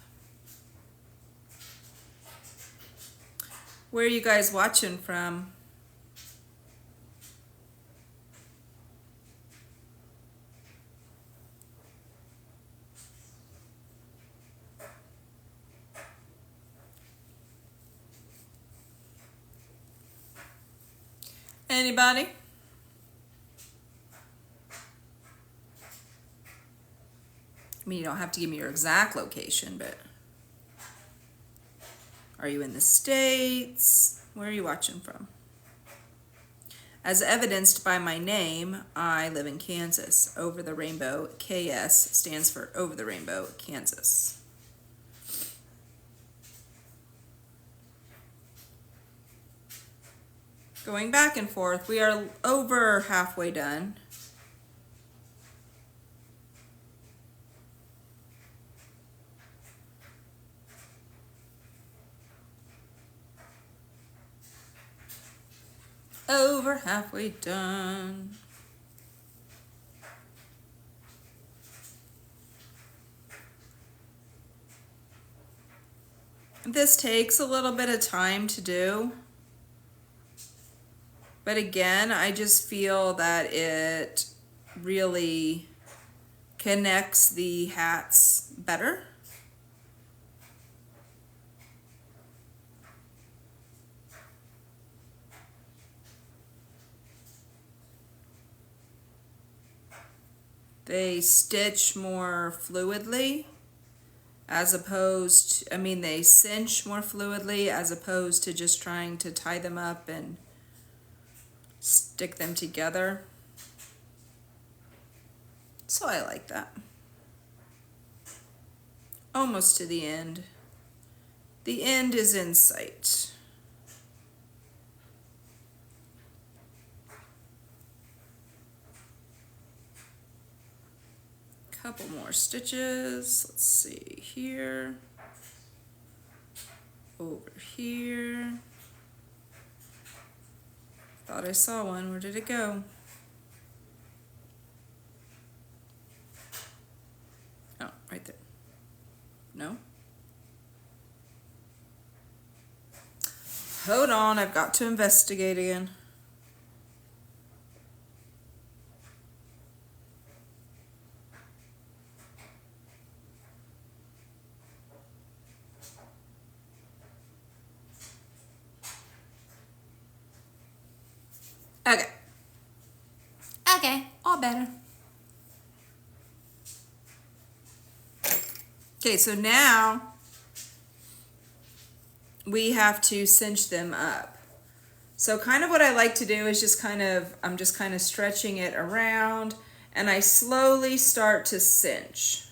Where are you guys watching from? Anybody? I mean, you don't have to give me your exact location, but are you in the States? Where are you watching from? As evidenced by my name, I live in Kansas. Over the Rainbow, KS stands for Over the Rainbow, Kansas. Going back and forth, we are over halfway done. Over halfway done. This takes a little bit of time to do. But again, I just feel that it really connects the hats better. They stitch more fluidly as opposed to, they cinch more fluidly as opposed to just trying to tie them up and stick them together. So I like that. Almost to the end. The end is in sight. Couple more stitches. Let's see here. Over here. Thought I saw one. Where did it go? Oh, right there. No? Hold on, I've got to investigate again. Okay. Okay, all better. Okay, so now we have to cinch them up. So kind of what I like to do is I'm just kind of stretching it around, and I slowly start to cinch.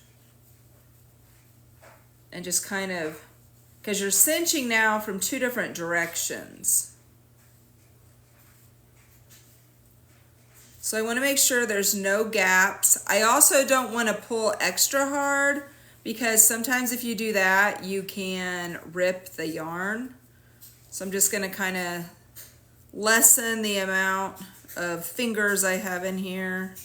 And just kind of, because you're cinching now from two different directions. So I want to make sure there's no gaps. I also don't want to pull extra hard, because sometimes if you do that, you can rip the yarn. So I'm just going to kind of lessen the amount of fingers I have in here.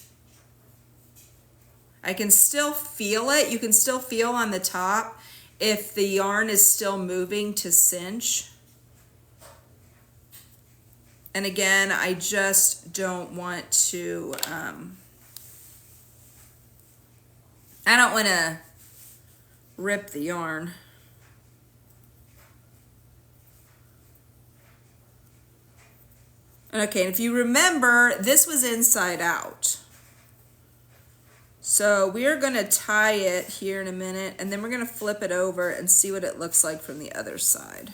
I can still feel it. You can still feel on the top if the yarn is still moving to cinch. And again, I just don't want to, I don't want to rip the yarn. Okay, and if you remember, this was inside out. So we are going to tie it here in a minute, and then we're going to flip it over and see what it looks like from the other side.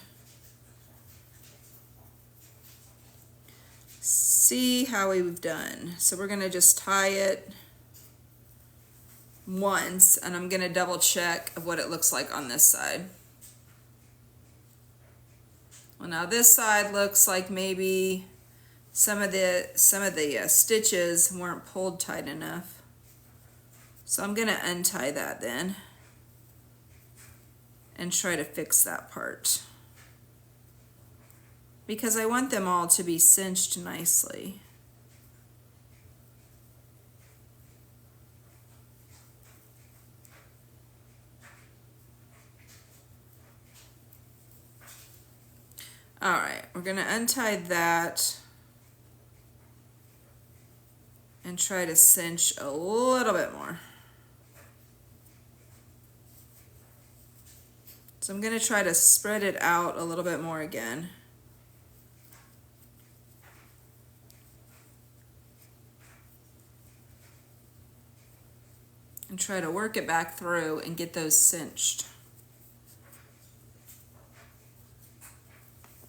See how we've done. So we're going to just tie it once, and I'm going to double check of what it looks like on this side. Well, now this side looks like maybe some of the stitches weren't pulled tight enough. So I'm going to untie that then and try to fix that part, because I want them all to be cinched nicely. All right, we're going to untie that and try to cinch a little bit more. So I'm going to try to spread it out a little bit more again. And try to work it back through and get those cinched.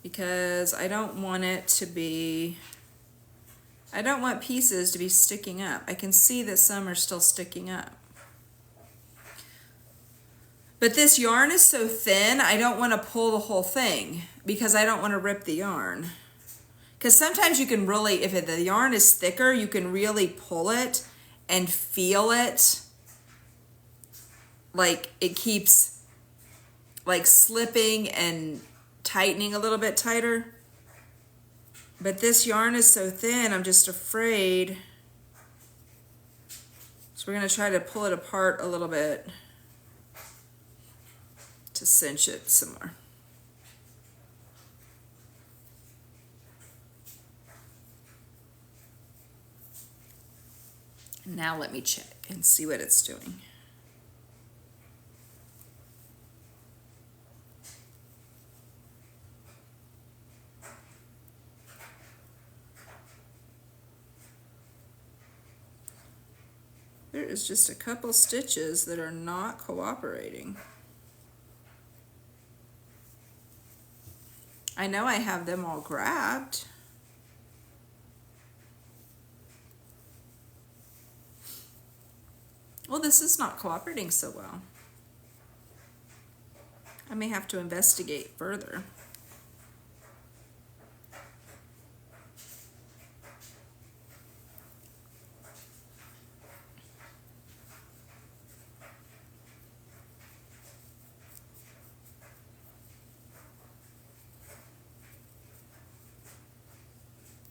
Because I don't want it to be, I don't want pieces to be sticking up. I can see that some are still sticking up. But this yarn is so thin, I don't want to pull the whole thing, because I don't want to rip the yarn. Because sometimes you can really, if the yarn is thicker, you can really pull it and feel it. Like it keeps like slipping and tightening a little bit tighter. But this yarn is so thin, I'm just afraid. So we're going to try to pull it apart a little bit to cinch it some more. Now let me check and see what it's doing. There is just a couple stitches that are not cooperating. I know I have them all grabbed. Well, this is not cooperating so well. I may have to investigate further.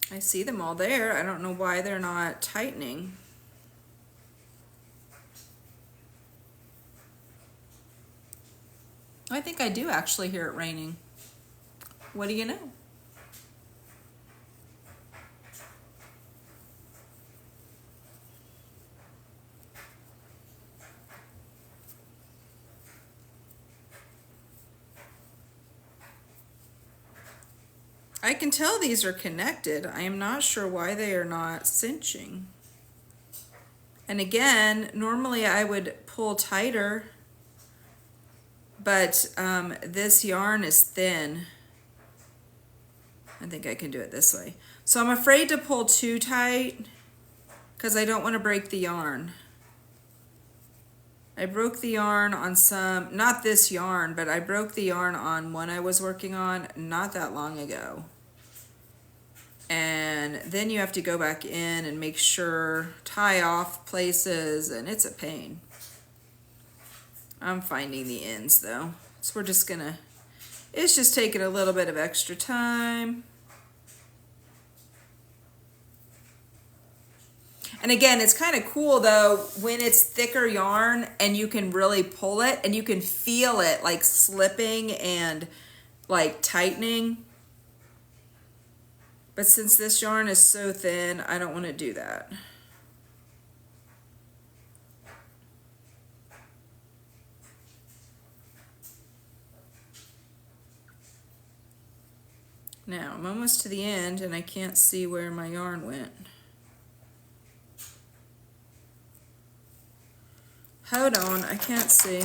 I see them all there. I don't know why they're not tightening. I think I do actually hear it raining. What do you know? I can tell these are connected. I am not sure why they are not cinching. And again, normally I would pull tighter, but this yarn is thin. I think I can do it this way. So I'm afraid to pull too tight because I don't want to break the yarn. I broke the yarn on some, not this yarn, but I broke the yarn on one I was working on not that long ago. And then you have to go back in and make sure, tie off places, and it's a pain. I'm finding the ends though. So we're just gonna, it's just taking a little bit of extra time. And again, it's kind of cool though when it's thicker yarn and you can really pull it and you can feel it like slipping and like tightening. But since this yarn is so thin, I don't want to do that. Now I'm almost to the end and I can't see where my yarn went. Hold on, I can't see.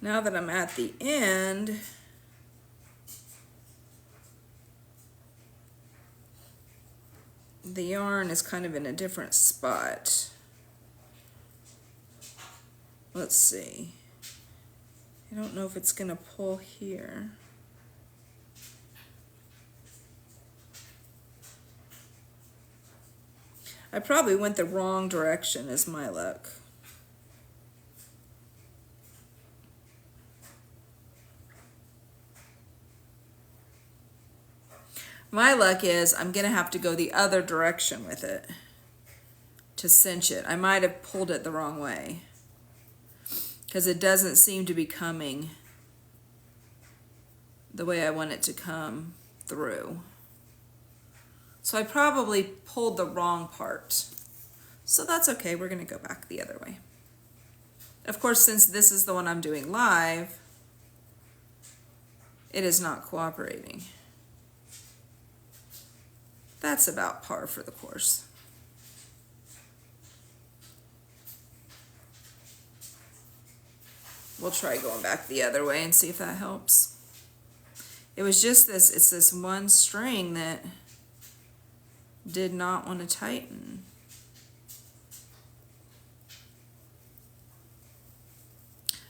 Now that I'm at the end, the yarn is kind of in a different spot. Let's see. I don't know if it's gonna pull here. I probably went the wrong direction is my luck. My luck is I'm gonna have to go the other direction with it to cinch it. I might have pulled it the wrong way because it doesn't seem to be coming the way I want it to come through. So I probably pulled the wrong part. So that's okay, we're gonna go back the other way. Of course, since this is the one I'm doing live, it is not cooperating. That's about par for the course. We'll try going back the other way and see if that helps. It was just this, it's this one string that did not want to tighten.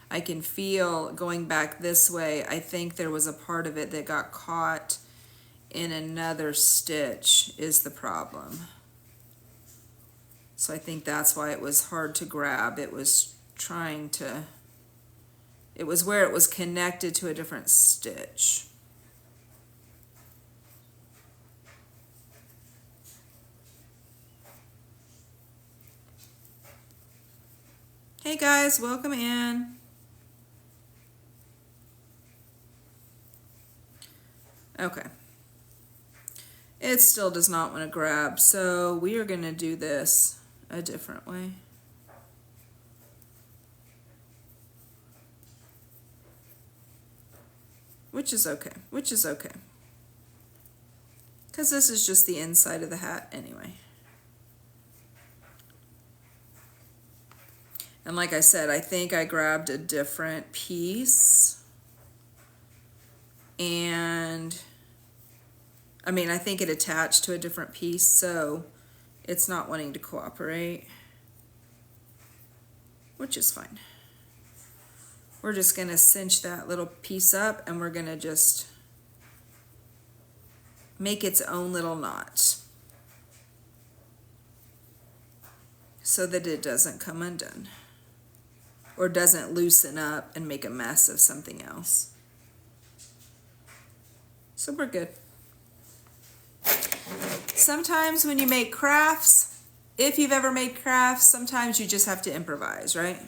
I can feel going back this way, I think there was a part of it that got caught in another stitch is the problem. So I think that's why it was hard to grab. It was trying to, it was where it was connected to a different stitch. Hey guys, welcome in. Okay. It still does not want to grab, so we are going to do this a different way. Which is okay, because this is just the inside of the hat anyway. And like I said, I think I grabbed a different piece. And I mean, I think it attached to a different piece, so it's not wanting to cooperate, which is fine. We're just gonna cinch that little piece up and we're gonna just make its own little knot so that it doesn't come undone or doesn't loosen up and make a mess of something else. So we're good. Sometimes when you make crafts, if you've ever made crafts, sometimes you just have to improvise, right?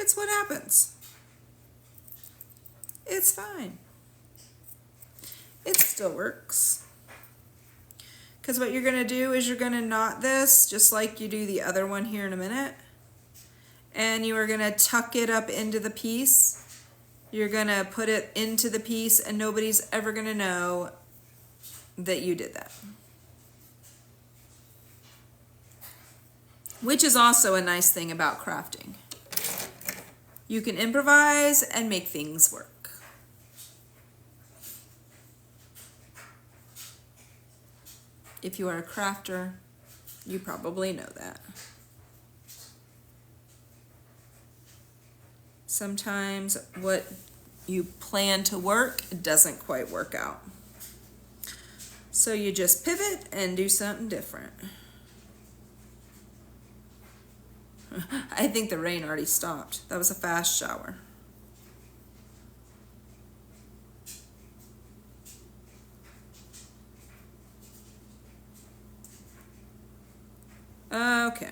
It's what happens. It's fine. It still works. Because what you're going to do is you're going to knot this just like you do the other one here in a minute. And you are going to tuck it up into the piece. You're going to put it into the piece and nobody's ever going to know that you did that. Which is also a nice thing about crafting. You can improvise and make things work. If you are a crafter, you probably know that. Sometimes what you plan to work doesn't quite work out. So you just pivot and do something different. I think the rain already stopped. That was a fast shower. Okay.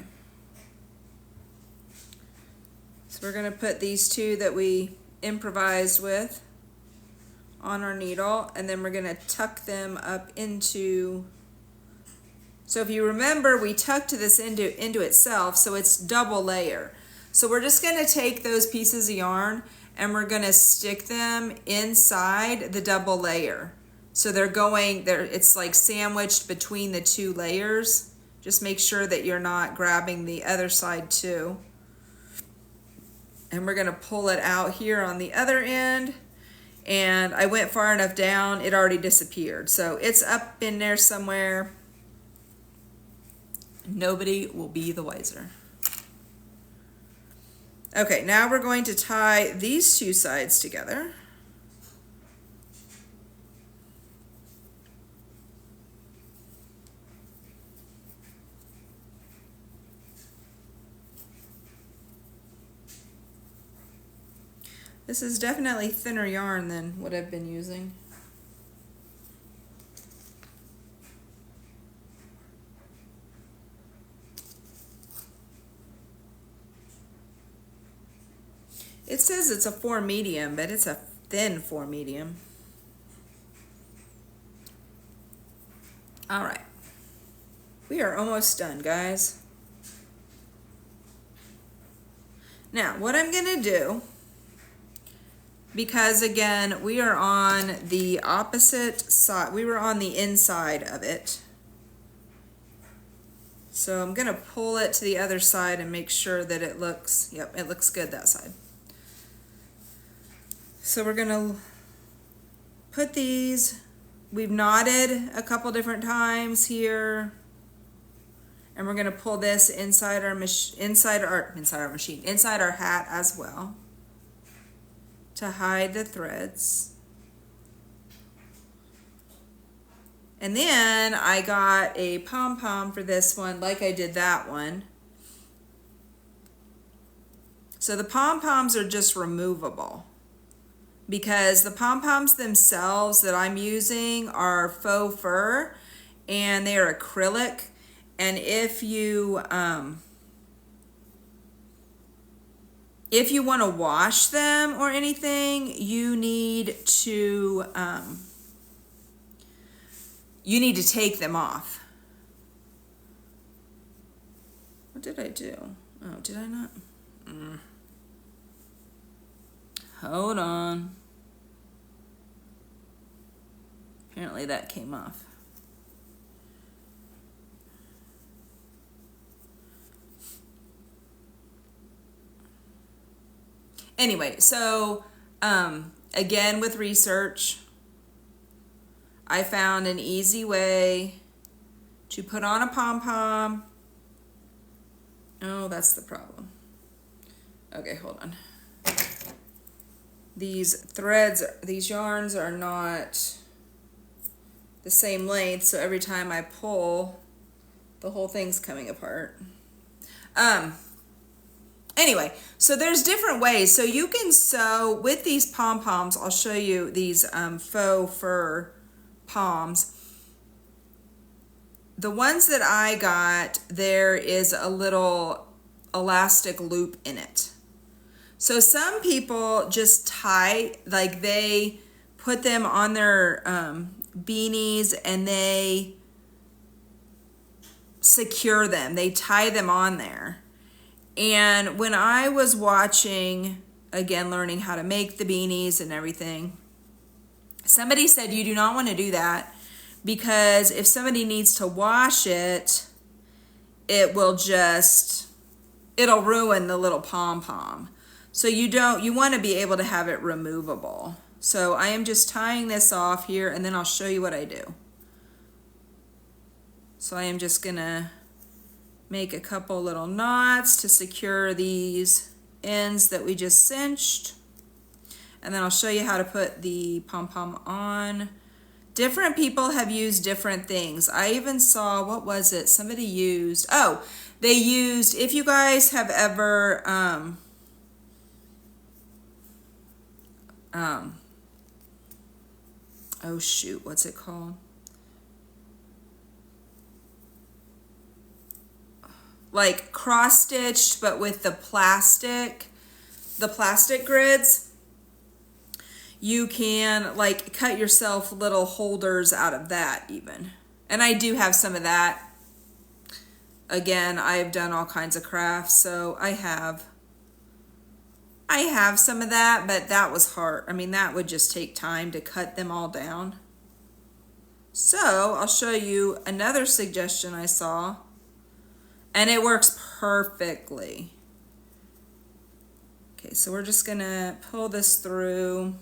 So we're going to put these two that we improvised with on our needle, and then we're going to tuck them up into, so if you remember, we tucked this into itself, so it's double layer. So we're just going to take those pieces of yarn and we're going to stick them inside the double layer. So it's like sandwiched between the two layers. Just make sure that you're not grabbing the other side too. And we're going to pull it out here on the other end. And I went far enough down, it already disappeared. So it's up in there somewhere. Nobody will be the wiser. Okay, now we're going to tie these two sides together. This is definitely thinner yarn than what I've been using. It says it's a 4 medium, but it's a thin 4 medium. All right. We are almost done, guys. Now, what I'm going to do, because again, we are on the opposite side. We were on the inside of it. So I'm going to pull it to the other side and make sure that it looks, yep, it looks good that side. So we're going to put these, we've knotted a couple different times here. And we're going to pull this inside our hat as well to hide the threads. And then I got a pom-pom for this one, like I did that one. So the pom-poms are just removable because the pom-poms themselves that I'm using are faux fur and they are acrylic. And if you want to wash them or anything, you need to take them off. What did I do? Oh, did I not? Hold on. Apparently that came off. Anyway, so again with research, I found an easy way to put on a pom-pom. Oh, that's the problem. Okay, hold on. These threads, these yarns are not the same length, so every time I pull, the whole thing's coming apart. Anyway, so there's different ways. So you can sew with these pom-poms. I'll show you these faux fur poms. The ones that I got, there is a little elastic loop in it. So some people just tie, like they put them on their beanies and they secure them. They tie them on there. And when I was watching, again, learning how to make the beanies and everything, somebody said you do not want to do that because if somebody needs to wash it, it'll ruin the little pom-pom. So you want to be able to have it removable. So I am just tying this off here and then I'll show you what I do. So I am just gonna make a couple little knots to secure these ends that we just cinched. And then I'll show you how to put the pom-pom on. Different people have used different things. I even saw, what was it? Somebody used, they used, if you guys have ever, oh shoot, what's it called? Like cross-stitched, but with the plastic grids. You can like cut yourself little holders out of that even. And I do have some of that. Again, I've done all kinds of crafts, so I have some of that, but that was hard. I mean, that would just take time to cut them all down. So I'll show you another suggestion I saw, and it works perfectly. Okay, so we're just gonna pull this through.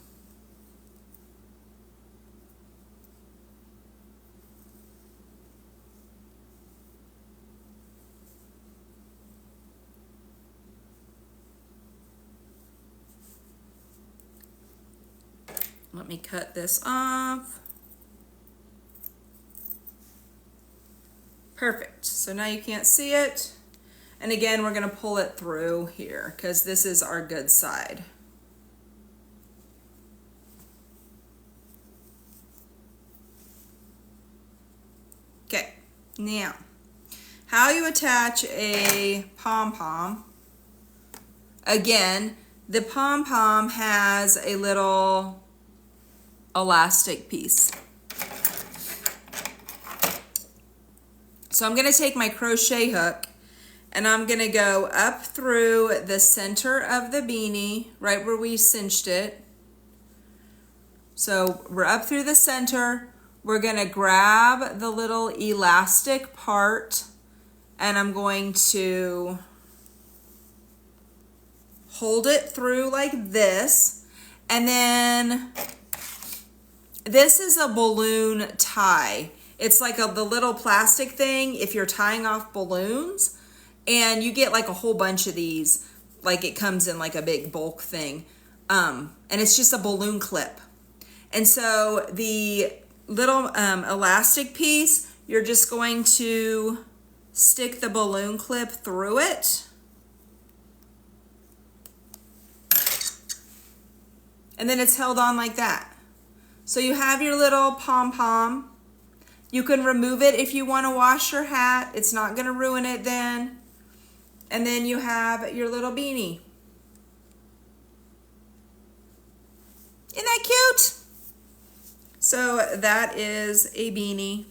Let me cut this off. Perfect. So now you can't see it. And again, we're going to pull it through here because this is our good side. Okay, now how you attach a pom-pom. Again, the pom-pom has a little elastic piece. So I'm going to take my crochet hook and I'm going to go up through the center of the beanie, right where we cinched it. So we're up through the center. We're going to grab the little elastic part and I'm going to hold it through like this. And then this is a balloon tie. It's like the little plastic thing if you're tying off balloons, and you get like a whole bunch of these, like it comes in like a big bulk thing. And it's just a balloon clip. And so the little elastic piece, you're just going to stick the balloon clip through it. And then it's held on like that. So you have your little pom-pom. You can remove it if you want to wash your hat. It's not going to ruin it then. And then you have your little beanie. Isn't that cute? So that is a beanie.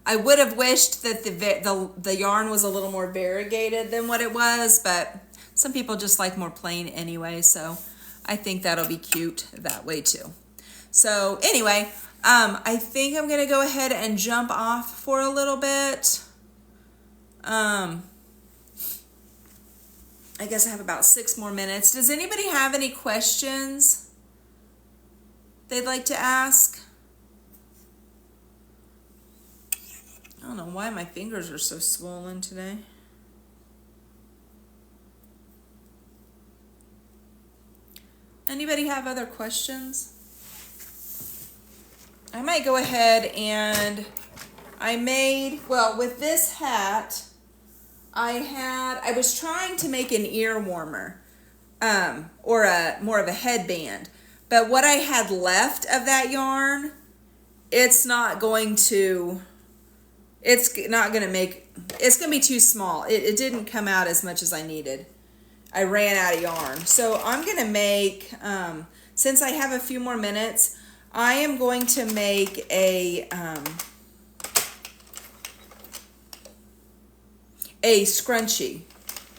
I would have wished that the yarn was a little more variegated than what it was, but some people just like more plain anyway, so I think that'll be cute that way too. So anyway, I think I'm gonna go ahead and jump off for a little bit. I guess I have about 6 more minutes. Does anybody have any questions they'd like to ask? I don't know why my fingers are so swollen today. Anybody have other questions? I might go ahead and with this hat, I was trying to make an ear warmer, or more of a headband, but what I had left of that yarn, it's not going to it's not going to make, it's going to be too small. It didn't come out as much as I needed. I ran out of yarn. So I'm going to make, since I have a few more minutes, I am going to make a scrunchie,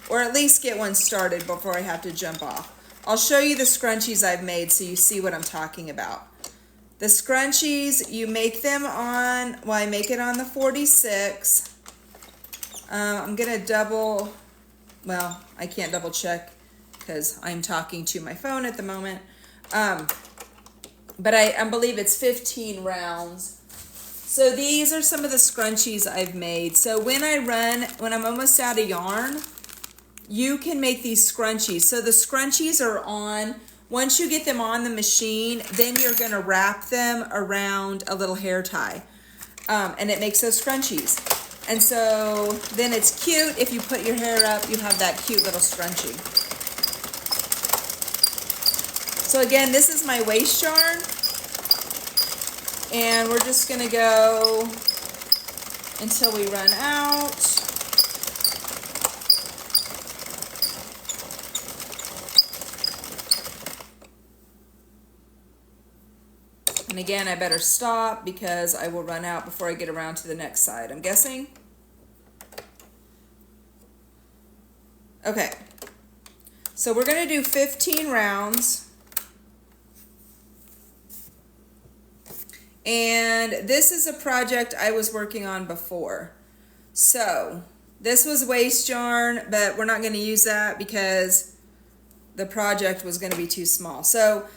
or at least get one started before I have to jump off. I'll show you the scrunchies I've made so you see what I'm talking about. The scrunchies, you make them on, well, I make it on the 46. I'm going to double, well, I can't double check because I'm talking to my phone at the moment. But I believe it's 15 rounds. So these are some of the scrunchies I've made. So when I'm almost out of yarn, you can make these scrunchies. So the scrunchies are on, once you get them on the machine, then you're gonna wrap them around a little hair tie. And it makes those scrunchies. And so then it's cute. If you put your hair up, you have that cute little scrunchie. So again, this is my waist yarn. And we're just gonna go until we run out. And again, I better stop because I will run out before I get around to the next side, I'm guessing. Okay, so we're gonna do 15 rounds. And this is a project I was working on before. So this was waist yarn, but we're not gonna use that because the project was gonna be too small. So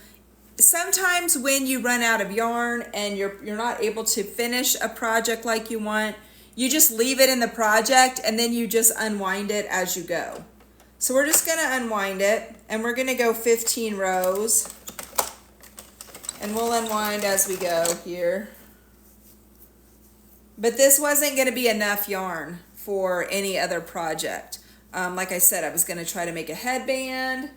sometimes when you run out of yarn and you're not able to finish a project like you want, you just leave it in the project and then you just unwind it as you go. So we're just gonna unwind it and we're gonna go 15 rows and we'll unwind as we go here. But this wasn't gonna be enough yarn for any other project. Like I said, I was gonna try to make a headband,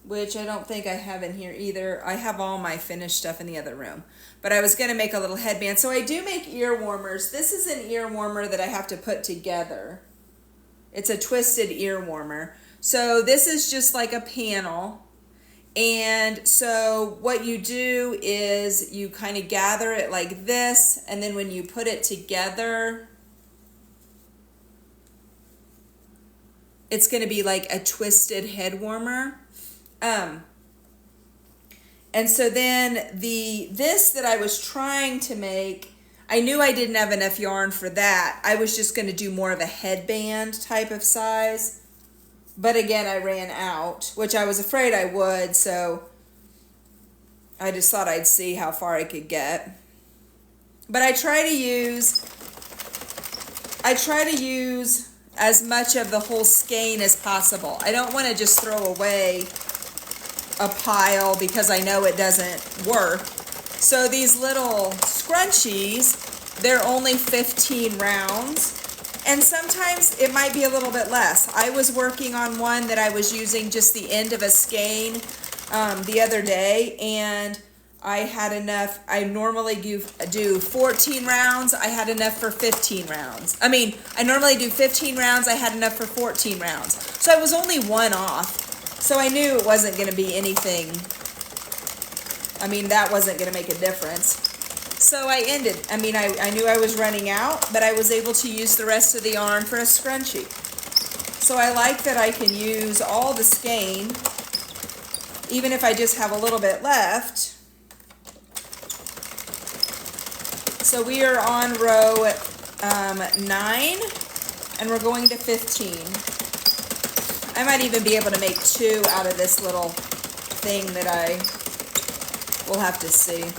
which I don't think I have in here either. I have all my finished stuff in the other room. But I was gonna make a little headband. So I do make ear warmers. This is an ear warmer that I have to put together. It's a twisted ear warmer. So this is just like a panel. And so what you do is you kind of gather it like this, and then when you put it together, it's gonna be like a twisted head warmer. And so then this that I was trying to make, I knew I didn't have enough yarn for that. I was just gonna do more of a headband type of size. But again, I ran out, which I was afraid I would, so I just thought I'd see how far I could get. But I try to use as much of the whole skein as possible. I don't want to just throw away a pile because I know it doesn't work. So these little scrunchies, they're only 15 rounds. And sometimes it might be a little bit less. I was working on one that I was using just the end of a skein the other day, and I had enough. I normally do 14 rounds. I had enough for 15 rounds. I mean, I normally do 15 rounds. I had enough for 14 rounds. So I was only one off. So I knew it wasn't going to be anything. I mean, that wasn't going to make a difference. So I ended. I mean, I knew I was running out, but I was able to use the rest of the yarn for a scrunchie. So I like that I can use all the skein, even if I just have a little bit left. So we are on row 9, and we're going to 15. I might even be able to make 2 out of this little thing that we'll have to see.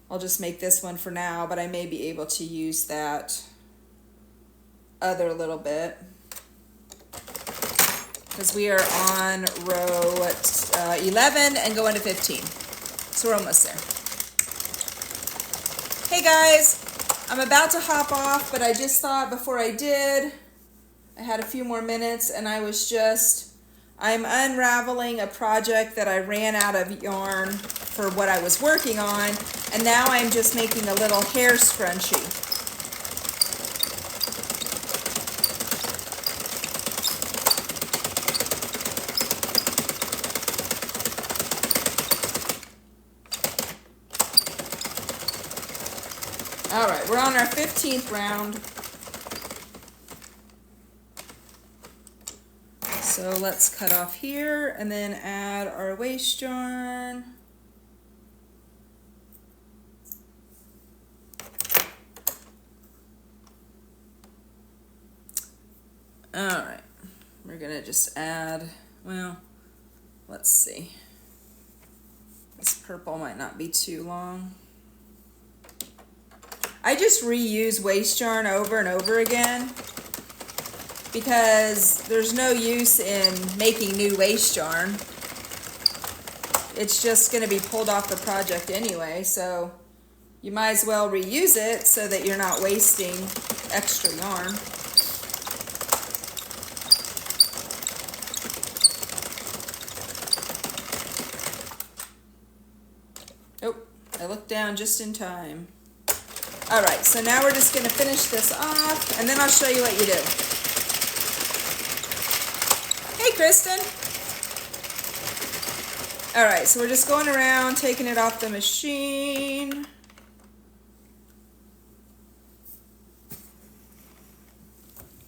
I'll just make this one for now, but I may be able to use that other little bit. Because we are on row 11 and going to 15. So we're almost there. Hey guys, I'm about to hop off, but I just thought before I did, I had a few more minutes and I was just I'm unraveling a project that I ran out of yarn for what I was working on, and now I'm just making a little hair scrunchie. All right, we're on our 15th round. So let's cut off here and then add our waste yarn. All right, we're gonna just add, well, let's see. This purple might not be too long. I just reuse waste yarn over and over again because there's no use in making new waste yarn. It's just going to be pulled off the project anyway, so you might as well reuse it so that you're not wasting extra yarn. Oh, I looked down just in time. All right, so now we're just going to finish this off, and then I'll show you what you do. Hey, Kristen. All right, so we're just going around, taking it off the machine.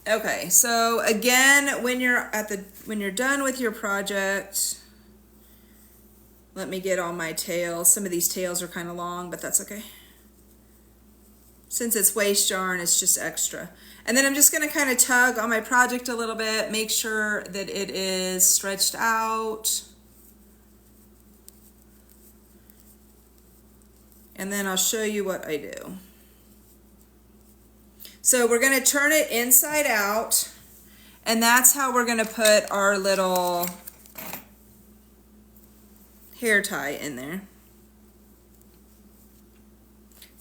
Okay, so again, when you're done with your project, let me get all my tails. Some of these tails are kind of long, but that's okay. Since it's waste yarn, it's just extra. And then I'm just going to kind of tug on my project a little bit, make sure that it is stretched out. And then I'll show you what I do. So we're going to turn it inside out, and that's how we're going to put our little hair tie in there.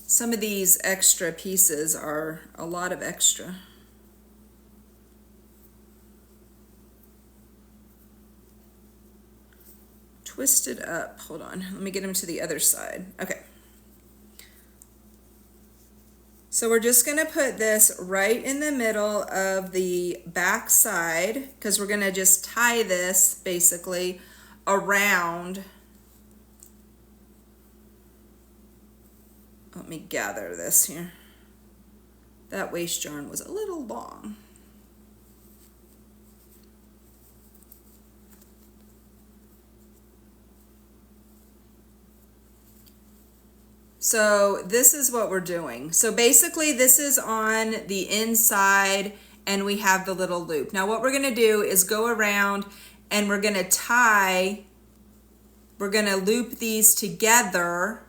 Some of these extra pieces are a lot of extra. Twist it up. Hold on. Let me get them to the other side. Okay. So we're just going to put this right in the middle of the back side because we're going to just tie this basically around. Let me gather this here. That waste yarn was a little long. So this is what we're doing. So basically this is on the inside and we have the little loop. Now what we're gonna do is go around and we're gonna loop these together.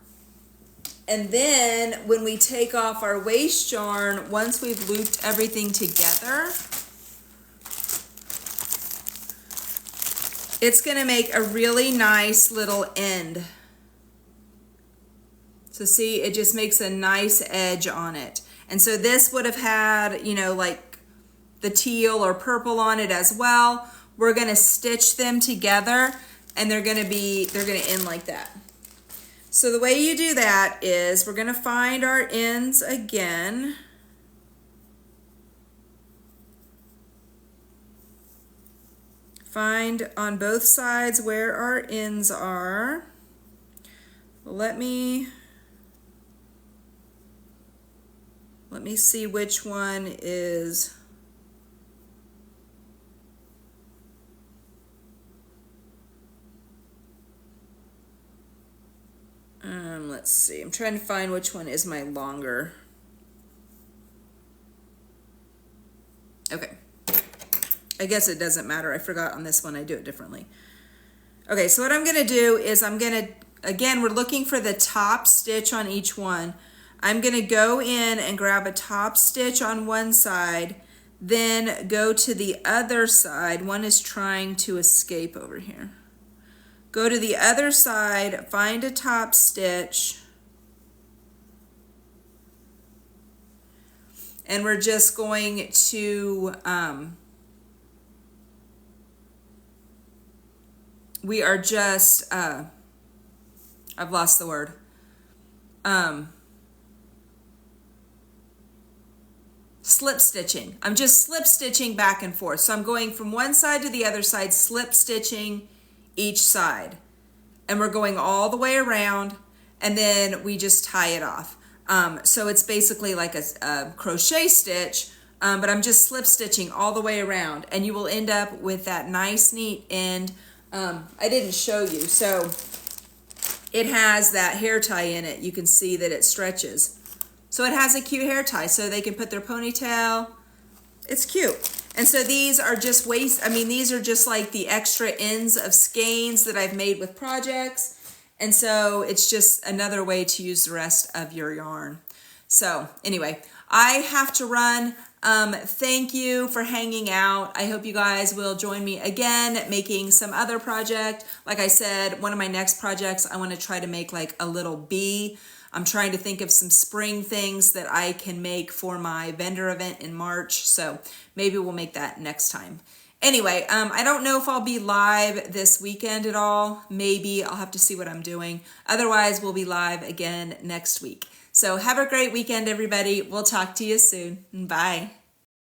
And then when we take off our waste yarn, once we've looped everything together, it's gonna make a really nice little end. So see, it just makes a nice edge on it. And so this would have had, you know, like the teal or purple on it as well. We're gonna stitch them together and they're gonna end like that. So the way you do that is we're gonna find our ends again. Find on both sides where our ends are. Let me see which one is. Let's see, I'm trying to find which one is my longer. Okay, I guess it doesn't matter. I forgot on this one, I do it differently. Okay, so what I'm gonna do is again, we're looking for the top stitch on each one. I'm gonna go in and grab a top stitch on one side, then go to the other side. One is trying to escape over here. Go to the other side, find a top stitch, and we're just going to we are just, I've lost the word. Slip stitching. I'm just slip stitching back and forth. So I'm going from one side to the other side, slip stitching each side. And we're going all the way around, and then we just tie it off. So it's basically like a crochet stitch, but I'm just slip stitching all the way around, and you will end up with that nice, neat end. I didn't show you. So it has that hair tie in it. You can see that it stretches. So it has a cute hair tie, so they can put their ponytail. It's cute. And so these are just these are just like the extra ends of skeins that I've made with projects. And so it's just another way to use the rest of your yarn. So anyway, I have to run. Thank you for hanging out. I hope you guys will join me again making some other project. Like I said, one of my next projects, I want to try to make like a little bee. I'm trying to think of some spring things that I can make for my vendor event in March. So maybe we'll make that next time. Anyway, I don't know if I'll be live this weekend at all. Maybe I'll have to see what I'm doing. Otherwise, we'll be live again next week. So have a great weekend, everybody. We'll talk to you soon. Bye.